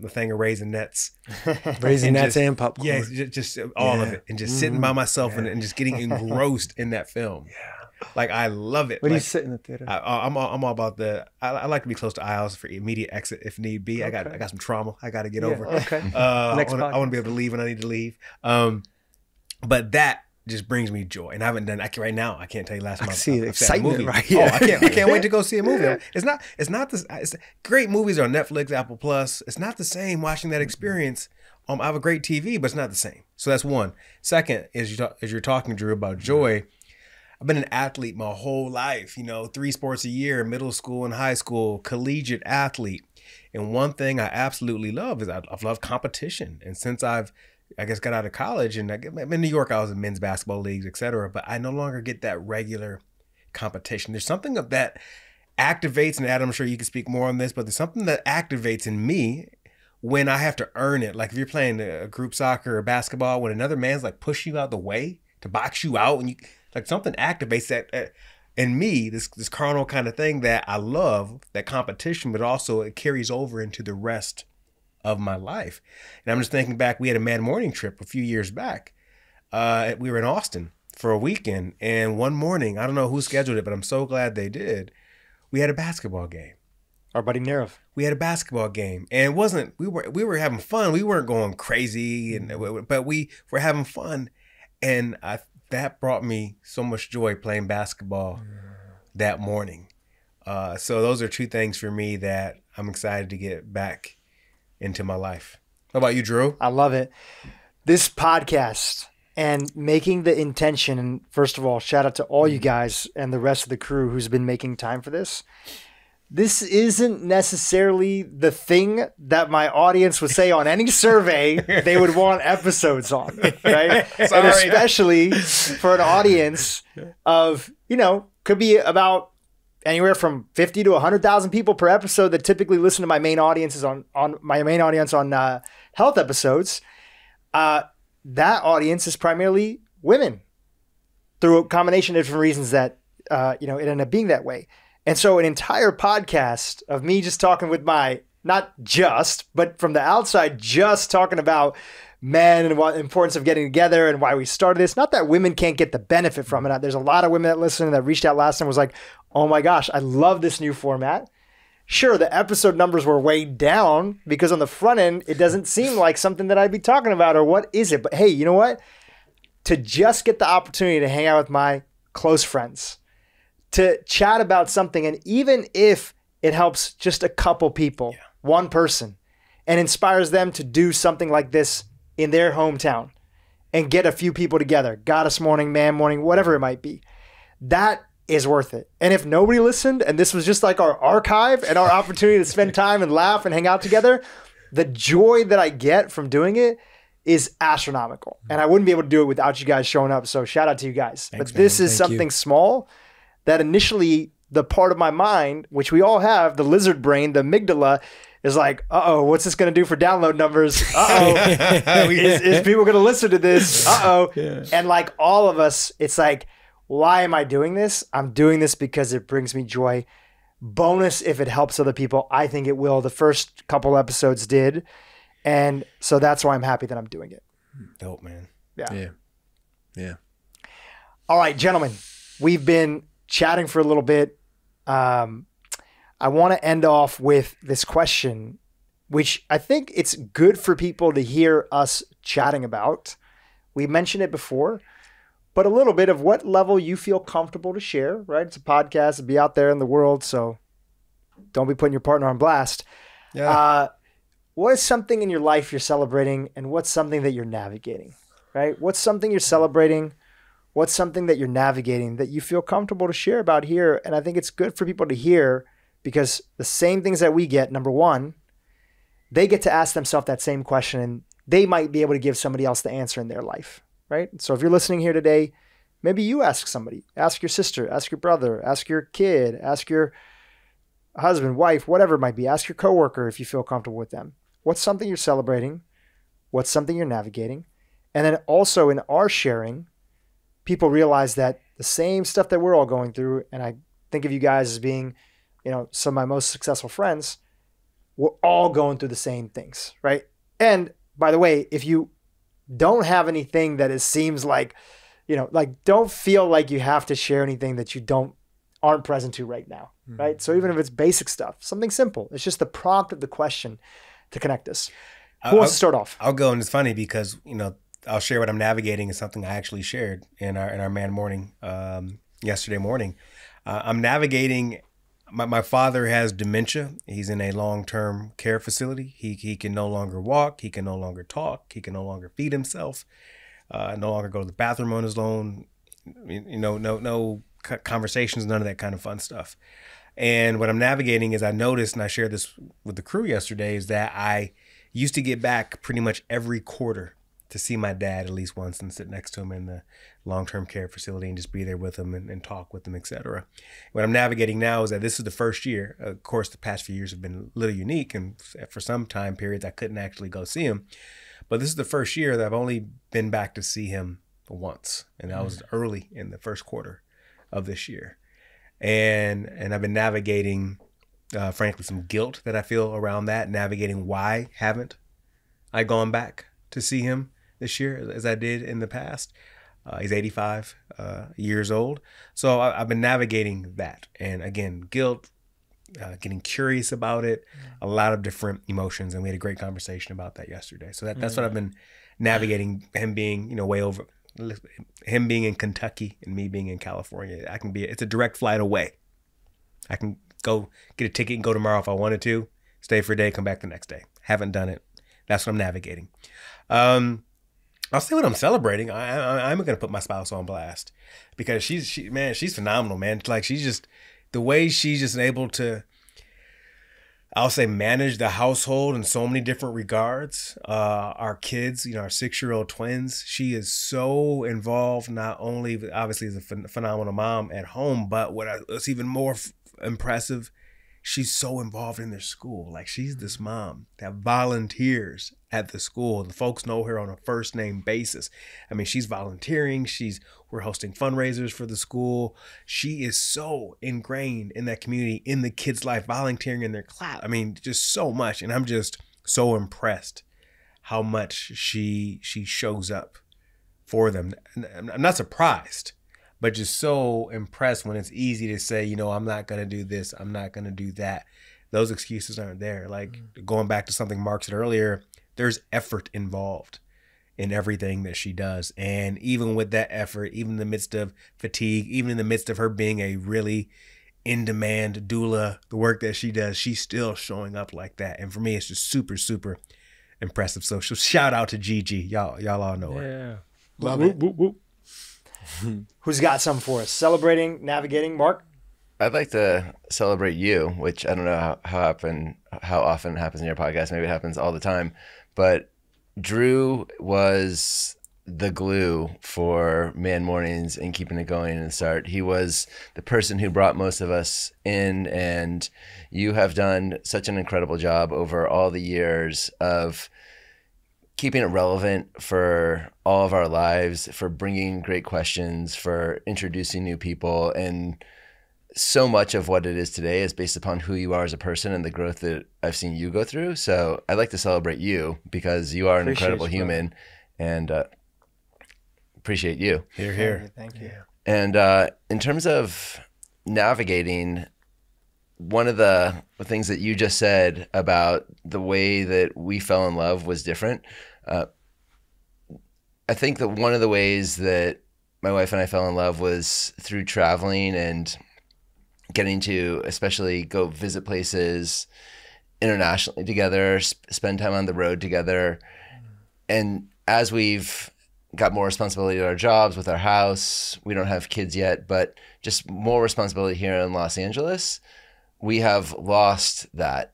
thing of Raisinets. Raisinets and popcorn. Yeah, just all of it. And just sitting by myself and just getting engrossed in that film. Yeah. Like, I love it. What do you sit in the theater? I'm all about I like to be close to aisles for immediate exit if need be. Okay. I got some trauma I got to get over. Okay. I want to be able to leave when I need to leave. But that just brings me joy, and I haven't done. Right now, I can't tell you last month. See the excitement, movie. right? Yeah. I can't wait to go see a movie. It's not this. Great movies are on Netflix, Apple Plus. It's not the same watching that experience. I have a great TV, but it's not the same. So that's one. Second, as you're talking, Drew, about joy. I've been an athlete my whole life, 3 sports a year, middle school and high school, collegiate athlete. And one thing I absolutely love is I've loved competition. And since I've got out of college, and in New York, I was in men's basketball leagues, et cetera, but I no longer get that regular competition. There's something of that activates, and Adam, I'm sure you can speak more on this, but there's something that activates in me when I have to earn it. Like if you're playing a group soccer or basketball, when another man's like push you out the way to box you out, and something activates that in me, this carnal kind of thing that I love, that competition, but also it carries over into the rest of my life. And I'm just thinking back, we had a Mad Morning trip a few years back. We were in Austin for a weekend, and one morning, I don't know who scheduled it, but I'm so glad they did. We had a basketball game. Our buddy Nirav. We had a basketball game, and it wasn't. We were having fun. We weren't going crazy, but we were having fun, and that brought me so much joy playing basketball that morning. So those are two things for me that I'm excited to get back into my life. How about you, Drew? I love it. This podcast and making the intention, and first of all, shout out to all you guys and the rest of the crew who's been making time for this. This isn't necessarily the thing that my audience would say on any survey they would want episodes on, right? And especially for an audience of, could be about anywhere from 50 to 100,000 people per episode that typically listen to my main audiences on health episodes. That audience is primarily women through a combination of different reasons that, it ended up being that way. And so an entire podcast of me just talking with not just, but from the outside, just talking about men and what the importance of getting together and why we started this. Not that women can't get the benefit from it. There's a lot of women that listen that reached out last time was like, oh my gosh, I love this new format. Sure, the episode numbers were way down because on the front end, it doesn't seem like something that I'd be talking about or what is it? But hey, you know what? To just get the opportunity to hang out with my close friends, to chat about something, and even if it helps just a couple people, one person, and inspires them to do something like this in their hometown and get a few people together, Goddess Morning, Man Morning, whatever it might be, that is worth it. And if nobody listened and this was just like our archive and our opportunity to spend time and laugh and hang out together, the joy that I get from doing it is astronomical. And I wouldn't be able to do it without you guys showing up. So shout out to you guys. Thanks, but this is something small that initially the part of my mind, which we all have, the lizard brain, the amygdala, is like, uh-oh, what's this going to do for download numbers? Uh-oh, is people going to listen to this? Uh-oh. Yeah. And like all of us, it's like, why am I doing this? I'm doing this because it brings me joy. Bonus if it helps other people. I think it will. The first couple episodes did. And so that's why I'm happy that I'm doing it. Dope, man. Yeah. All right, gentlemen, we've been chatting for a little bit. I want to end off with this question, which I think it's good for people to hear us chatting about. We mentioned it before, but a little bit of what level you feel comfortable to share, right? It's a podcast to be out there in the world, so don't be putting your partner on blast. Yeah. What is something in your life you're celebrating, and what's something that you're navigating, right? What's something you're celebrating? What's something that you're navigating that you feel comfortable to share about here? And I think it's good for people to hear because the same things that we get, number one, they get to ask themselves that same question and they might be able to give somebody else the answer in their life, right? So if you're listening here today, maybe you ask somebody, ask your sister, ask your brother, ask your kid, ask your husband, wife, whatever it might be. Ask your coworker if you feel comfortable with them. What's something you're celebrating? What's something you're navigating? And then also in our sharing, people realize that the same stuff that we're all going through, and I think of you guys as being, some of my most successful friends, we're all going through the same things, right? And by the way, if you don't have anything that seems like, don't feel like you have to share anything that you aren't present to right now, right? So even if it's basic stuff, something simple, it's just the prompt of the question to connect us. Who wants to start off? I'll go, and it's funny because, I'll share what I'm navigating is something I actually shared in our man morning yesterday morning. I'm navigating. My father has dementia. He's in a long-term care facility. He can no longer walk. He can no longer talk. He can no longer feed himself. No longer go to the bathroom on his own. No conversations, none of that kind of fun stuff. And what I'm navigating is I noticed, and I shared this with the crew yesterday, is that I used to get back pretty much every quarter to see my dad at least once and sit next to him in the long-term care facility and just be there with him and talk with him, etc. What I'm navigating now is that this is the first year. Of course, the past few years have been a little unique, and for some time periods, I couldn't actually go see him. But this is the first year that I've only been back to see him once, and that was early in the first quarter of this year. And I've been navigating, frankly, some guilt that I feel around that, navigating why haven't I gone back to see him this year as I did in the past. He's 85 years old. So I've been navigating that. And again, guilt, getting curious about it, a lot of different emotions. And we had a great conversation about that yesterday. So that's what I've been navigating, him being, him being in Kentucky and me being in California. It's a direct flight away. I can go get a ticket and go tomorrow if I wanted to, stay for a day, come back the next day. Haven't done it. That's what I'm navigating. I'll say what I'm celebrating. I'm going to put my spouse on blast because she's phenomenal, man. Like the way she's just able to, I'll say, manage the household in so many different regards. Our kids, our 6-year-old twins, she is so involved, not only obviously as a phenomenal mom at home, but what's even more impressive, she's so involved in their school. Like she's this mom that volunteers at the school. The folks know her on a first name basis. I mean, she's volunteering. We're hosting fundraisers for the school. She is so ingrained in that community, in the kids' life, volunteering in their class. I mean, just so much. And I'm just so impressed how much she shows up for them. And I'm not surprised, but just so impressed when it's easy to say, I'm not going to do this, I'm not going to do that. Those excuses aren't there. Like going back to something Mark said earlier, there's effort involved in everything that she does. And even with that effort, even in the midst of fatigue, even in the midst of her being a really in-demand doula, the work that she does, she's still showing up like that. And for me, it's just super, super impressive. So shout out to Gigi. Y'all all know her. Yeah. Love it. Whoop, whoop. Who's got some for us? Celebrating, navigating, Mark? I'd like to celebrate you, which I don't know how often it happens in your podcast. Maybe it happens all the time. But Dhru was the glue for Man Mornings and keeping it going in the start. He was the person who brought most of us in, and you have done such an incredible job over all the years of keeping it relevant for all of our lives, for bringing great questions, for introducing new people. And so much of what it is today is based upon who you are as a person and the growth that I've seen you go through. So I'd like to celebrate you because you are an incredible human, and appreciate you. Here. Thank you. And in terms of navigating, one of the things that you just said about the way that we fell in love was different. I think that one of the ways that my wife and I fell in love was through traveling and getting to especially go visit places internationally together, spend time on the road together. And as we've got more responsibility at our jobs, with our house, we don't have kids yet, but just more responsibility here in Los Angeles, we have lost that.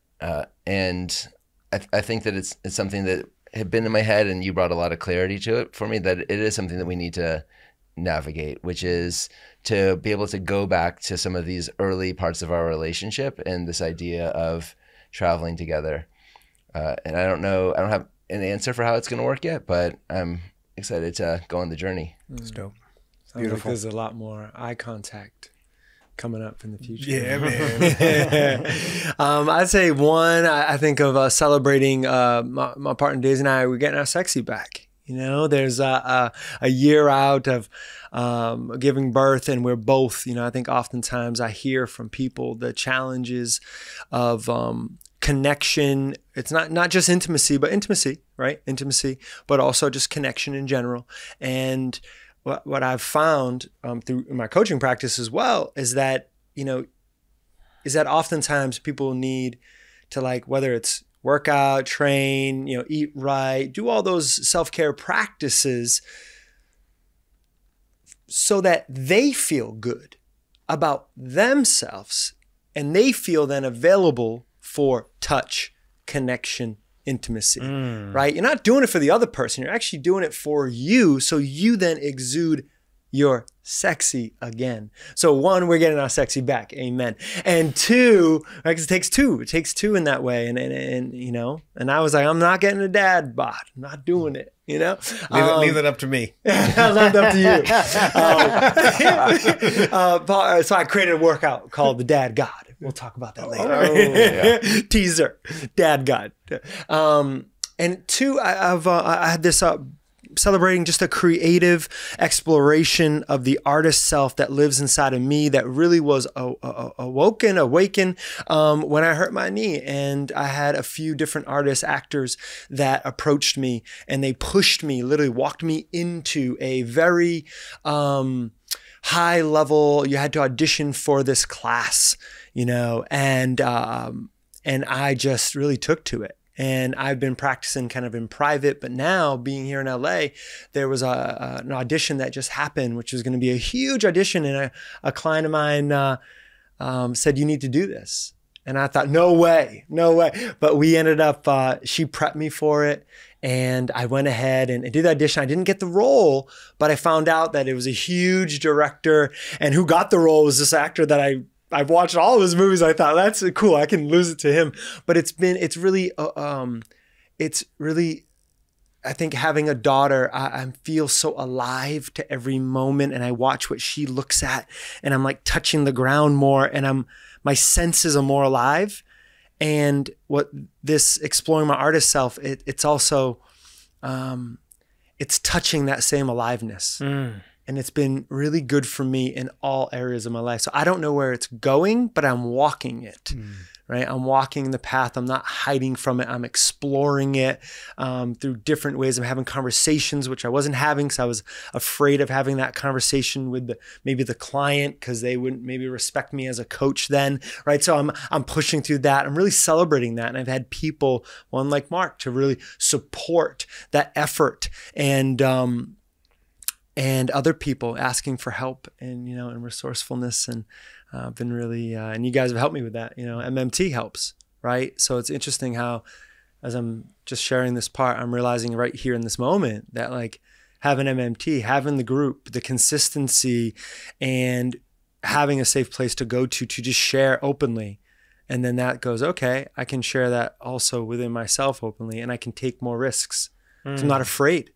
And I think that it's something that had been in my head, and you brought a lot of clarity to it for me, that it is something that we need to navigate, which is to be able to go back to some of these early parts of our relationship and this idea of traveling together. And I don't have an answer for how it's going to work yet, but I'm excited to go on the journey. It's dope. Beautiful. Like there's a lot more eye contact coming up in the future. Yeah, man. I'd say one, I think of celebrating my partner Daisy and I, we're getting our sexy back. There's a year out of giving birth, and we're both, I think oftentimes I hear from people the challenges of connection. It's not just intimacy, but intimacy, right? Intimacy, but also just connection in general. And what I've found through my coaching practice as well is that, oftentimes people need to, like, whether it's work out, train, eat right, do all those self-care practices so that they feel good about themselves and they feel then available for touch, connection, intimacy, right? You're not doing it for the other person. You're actually doing it for you. So you then exude your sexy again. So one, we're getting our sexy back. Amen. And two, right, 'cause it takes two in that way. And I was like, I'm not getting a dad bod. I'm not doing it, Leave it up to me. I'll leave it up to you. So I created a workout called the Dad God. We'll talk about that later. Teaser, Dad God. And two, I had this celebrating just a creative exploration of the artist self that lives inside of me that really was awakened when I hurt my knee. And I had a few different artists, actors that approached me, and they pushed me, literally walked me into a very high level. You had to audition for this class, and I just really took to it. And I've been practicing kind of in private, but now being here in LA, there was an audition that just happened, which was going to be a huge audition. And a client of mine said, "You need to do this." And I thought, no way. But we ended up, she prepped me for it. And I went ahead and did the audition. I didn't get the role, but I found out that it was a huge director, and who got the role was this actor that I've watched all of his movies. I thought, that's cool. I can lose it to him. But it's really, I think having a daughter, I feel so alive to every moment, and I watch what she looks at, and I'm like touching the ground more, and my senses are more alive. And what this exploring my artist self, it's also, it's touching that same aliveness. And it's been really good for me in all areas of my life. So I don't know where it's going, but I'm walking it, right? I'm walking the path. I'm not hiding from it. I'm exploring it through different ways. I'm having conversations, which I wasn't having because I was afraid of having that conversation with maybe the client, because they wouldn't maybe respect me as a coach then, right? So I'm pushing through that. I'm really celebrating that. And I've had people, one like Mark, to really support that effort, and other people asking for help and, and resourcefulness. And I've been really, and you guys have helped me with that, MMT helps, right? So it's interesting how, as I'm just sharing this part, I'm realizing right here in this moment that like having MMT, having the group, the consistency, and having a safe place to go to just share openly. And then that goes, okay, I can share that also within myself openly, and I can take more risks. So I'm not afraid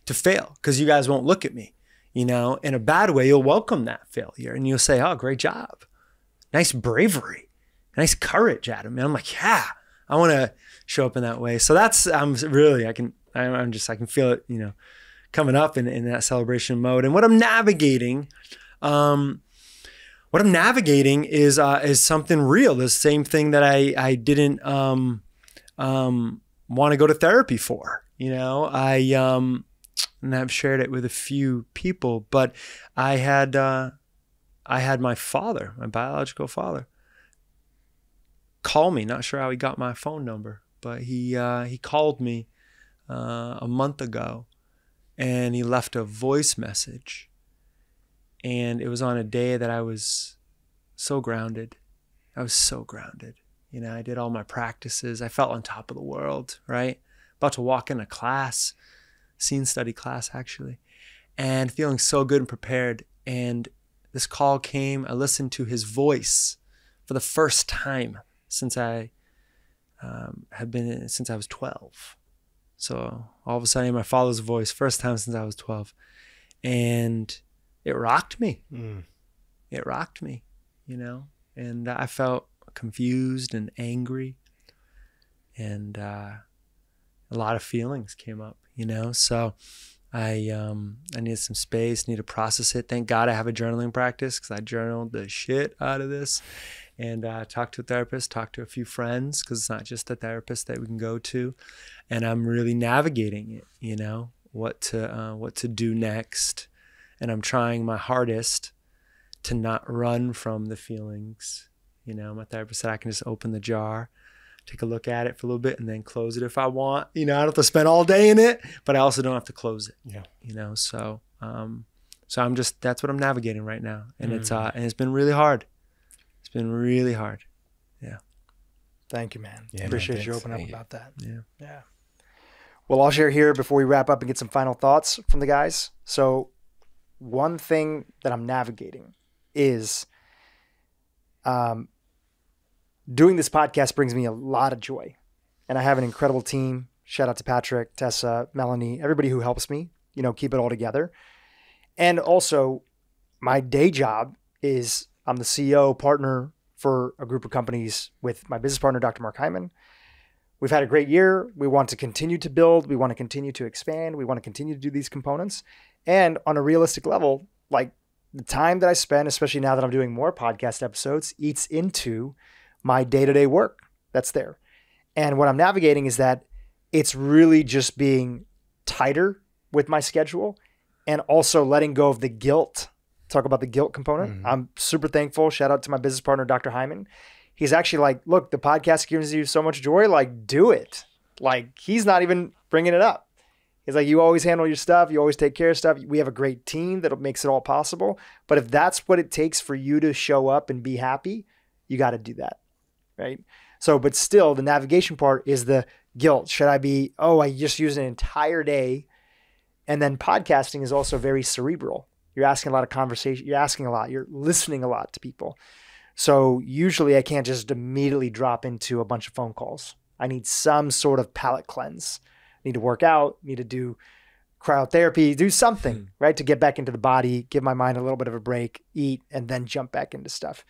to fail, because you guys won't look at me, in a bad way. You'll welcome that failure, and you'll say, "Oh, great job. Nice bravery, nice courage, Adam." And I'm like, yeah, I want to show up in that way. So that's, I can feel it, coming up in that celebration mode. And what I'm navigating, is something real. The same thing that I didn't want to go to therapy for, and I've shared it with a few people, but I had my father, my biological father, call me. Not sure how he got my phone number, but he called me a month ago, and he left a voice message. And it was on a day that I was so grounded. I did all my practices. I felt on top of the world, right? About to walk in a class, scene study class actually, and feeling so good and prepared. And this call came. I listened to his voice for the first time since I was 12. So all of a sudden, my father's voice, first time since I was 12, and it rocked me. It rocked me, and I felt confused and angry, and a lot of feelings came up. So I needed some space, need to process it. Thank God I have a journaling practice, because I journaled the shit out of this, and talked to a therapist, talked to a few friends, because it's not just a therapist that we can go to. And I'm really navigating it, what to do next. And I'm trying my hardest to not run from the feelings. My therapist said I can just open the jar, take a look at it for a little bit, and then close it if I want. I don't have to spend all day in it, but I also don't have to close it. Yeah. So that's what I'm navigating right now. And it's been really hard. It's been really hard. Yeah. Thank you, man. Yeah, Appreciate you opening up about that. Yeah. Well, I'll share here before we wrap up and get some final thoughts from the guys. So one thing that I'm navigating is doing this podcast brings me a lot of joy, and I have an incredible team. Shout out to Patrick, Tessa, Melanie, everybody who helps me, keep it all together. And also my day job is I'm the CEO partner for a group of companies with my business partner, Dr. Mark Hyman. we've had a great year. We want to continue to build. We want to continue to expand. We want to continue to do these components. And on a realistic level, like the time that I spend, especially now that I'm doing more podcast episodes, eats into my day-to-day work that's there. And what I'm navigating is that it's really just being tighter with my schedule and also letting go of the guilt. Talk about the guilt component. Mm-hmm. I'm super thankful. Shout out to my business partner, Dr. Hyman. He's actually like, look, the podcast gives you so much joy. Like, do it. Like, he's not even bringing it up. He's like, you always handle your stuff. You always take care of stuff. We have a great team that makes it all possible. But if that's what it takes for you to show up and be happy, you got to do that. Right. So, but still the navigation part is the guilt. Should I be, I just used an entire day. And then podcasting is also very cerebral. You're asking a lot of conversation. You're asking a lot. You're listening a lot to people. So usually I can't just immediately drop into a bunch of phone calls. I need some sort of palate cleanse. I need to work out, need to do cryotherapy, do something, right? To get back into the body, give my mind a little bit of a break, eat, and then jump back into stuff.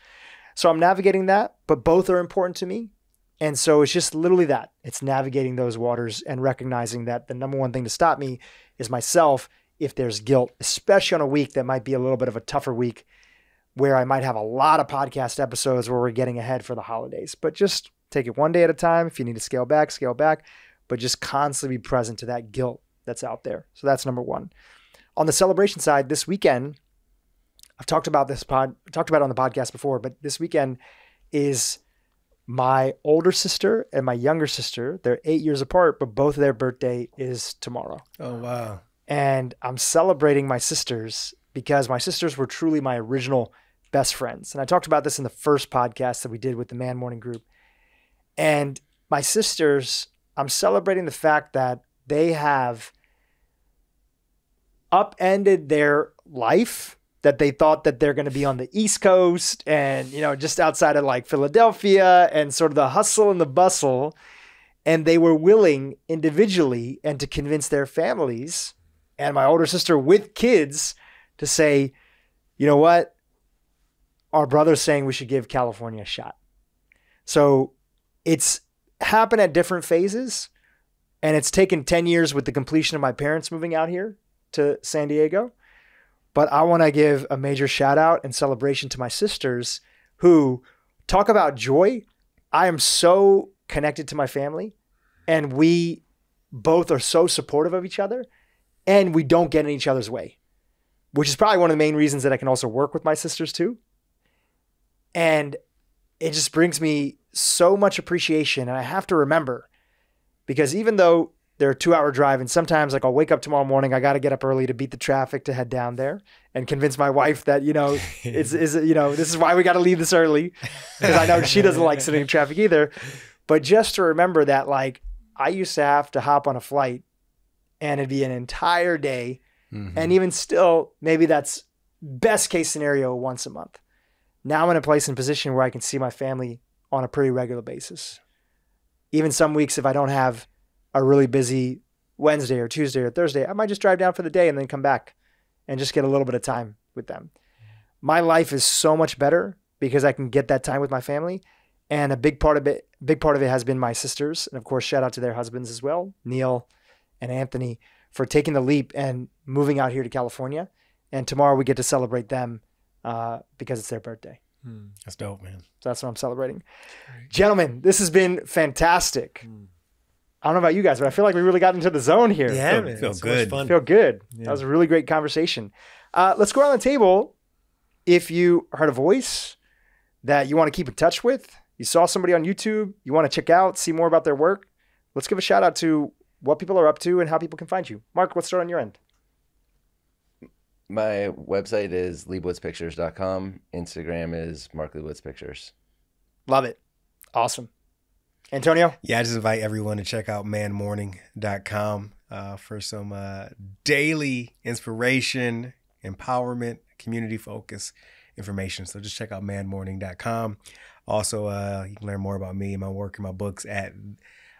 So I'm navigating that, but both are important to me. And so it's just literally that. It's navigating those waters and recognizing that the number one thing to stop me is myself if there's guilt, especially on a week that might be a little bit of a tougher week where I might have a lot of podcast episodes where we're getting ahead for the holidays. But just take it one day at a time. If you need to scale back, but just constantly be present to that guilt that's out there. So that's number one. On the celebration side, this weekend, I've talked about it on the podcast before, but this weekend is my older sister and my younger sister. They're 8 years apart, but both of their birthday is tomorrow. Oh, wow. And I'm celebrating my sisters because my sisters were truly my original best friends. And I talked about this in the first podcast that we did with the Man Morning group. And my sisters, I'm celebrating the fact that they have upended their life, that they thought that they're going to be on the East Coast and, just outside of like Philadelphia and sort of the hustle and the bustle. And they were willing individually and to convince their families and my older sister with kids to say, you know what? Our brother's saying we should give California a shot. So it's happened at different phases. And it's taken 10 years with the completion of my parents moving out here to San Diego. But I want to give a major shout out and celebration to my sisters who talk about joy. I am so connected to my family and we both are so supportive of each other and we don't get in each other's way, which is probably one of the main reasons that I can also work with my sisters too. And it just brings me so much appreciation. And I have to remember, because even though they're a 2-hour drive and sometimes like I'll wake up tomorrow morning, I got to get up early to beat the traffic to head down there and convince my wife that, this is why we got to leave this early. Because I know she doesn't like sitting in traffic either. But just to remember that, like, I used to have to hop on a flight and it'd be an entire day. Mm-hmm. And even still, maybe that's best case scenario once a month. Now I'm in a place and position where I can see my family on a pretty regular basis. Even some weeks, if I don't have a really busy Wednesday or Tuesday or Thursday, I might just drive down for the day and then come back and just get a little bit of time with them. My life is so much better because I can get that time with my family. And a big part of it has been my sisters. And of course, shout out to their husbands as well, Neil and Anthony, for taking the leap and moving out here to California. And tomorrow we get to celebrate them because it's their birthday. That's dope, man. So that's what I'm celebrating. Gentlemen, this has been fantastic. I don't know about you guys, but I feel like we really got into the zone here. Yeah, man. Feel good. Fun. Feel good. Yeah. That was a really great conversation. Let's go around the table. If you heard a voice that you want to keep in touch with, you saw somebody on YouTube, you want to check out, see more about their work, let's give a shout out to what people are up to and how people can find you. Mark, let's start on your end. My website is leibwitzpictures.com. Instagram is Mark Leibwitz Pictures. Love it. Awesome. Antonio? Yeah, I just invite everyone to check out manmorning.com for some daily inspiration, empowerment, community focus information. So just check out manmorning.com. Also, you can learn more about me and my work and my books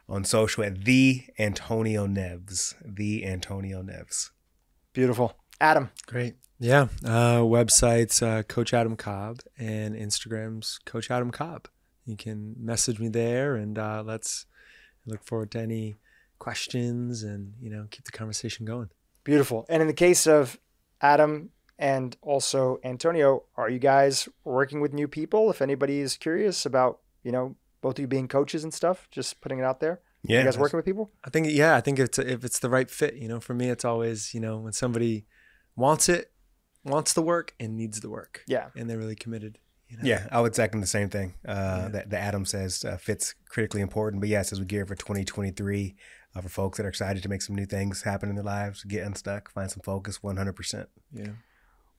on social at The Antonio Neves. The Antonio Neves. Beautiful. Adam? Great. Yeah. Websites, Coach Adam Cobb, and Instagram's Coach Adam Cobb. You can message me there and let's look forward to any questions and, keep the conversation going. Beautiful. And in the case of Adam and also Antonio, are you guys working with new people? If anybody is curious about, both of you being coaches and stuff, just putting it out there. Yeah. You guys working with people? I think if it's the right fit, for me, it's always, when somebody wants the work and needs the work. Yeah. And they're really committed. Yeah, I would second the same thing that Adam says. Fit's critically important. But yes, as we gear for 2023, for folks that are excited to make some new things happen in their lives, get unstuck, find some focus, 100%. Yeah.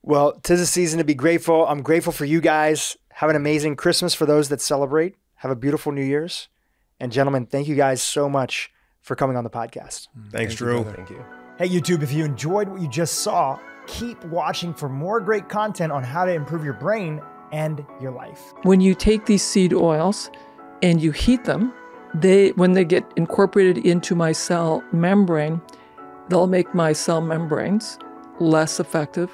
Well, 'tis a season to be grateful. I'm grateful for you guys. Have an amazing Christmas for those that celebrate. Have a beautiful New Year's. And gentlemen, thank you guys so much for coming on the podcast. Thanks, Drew. Thank you. Hey, YouTube, if you enjoyed what you just saw, keep watching for more great content on how to improve your brain and your life. When you take these seed oils and you heat them, when they get incorporated into my cell membrane, they'll make my cell membranes less effective.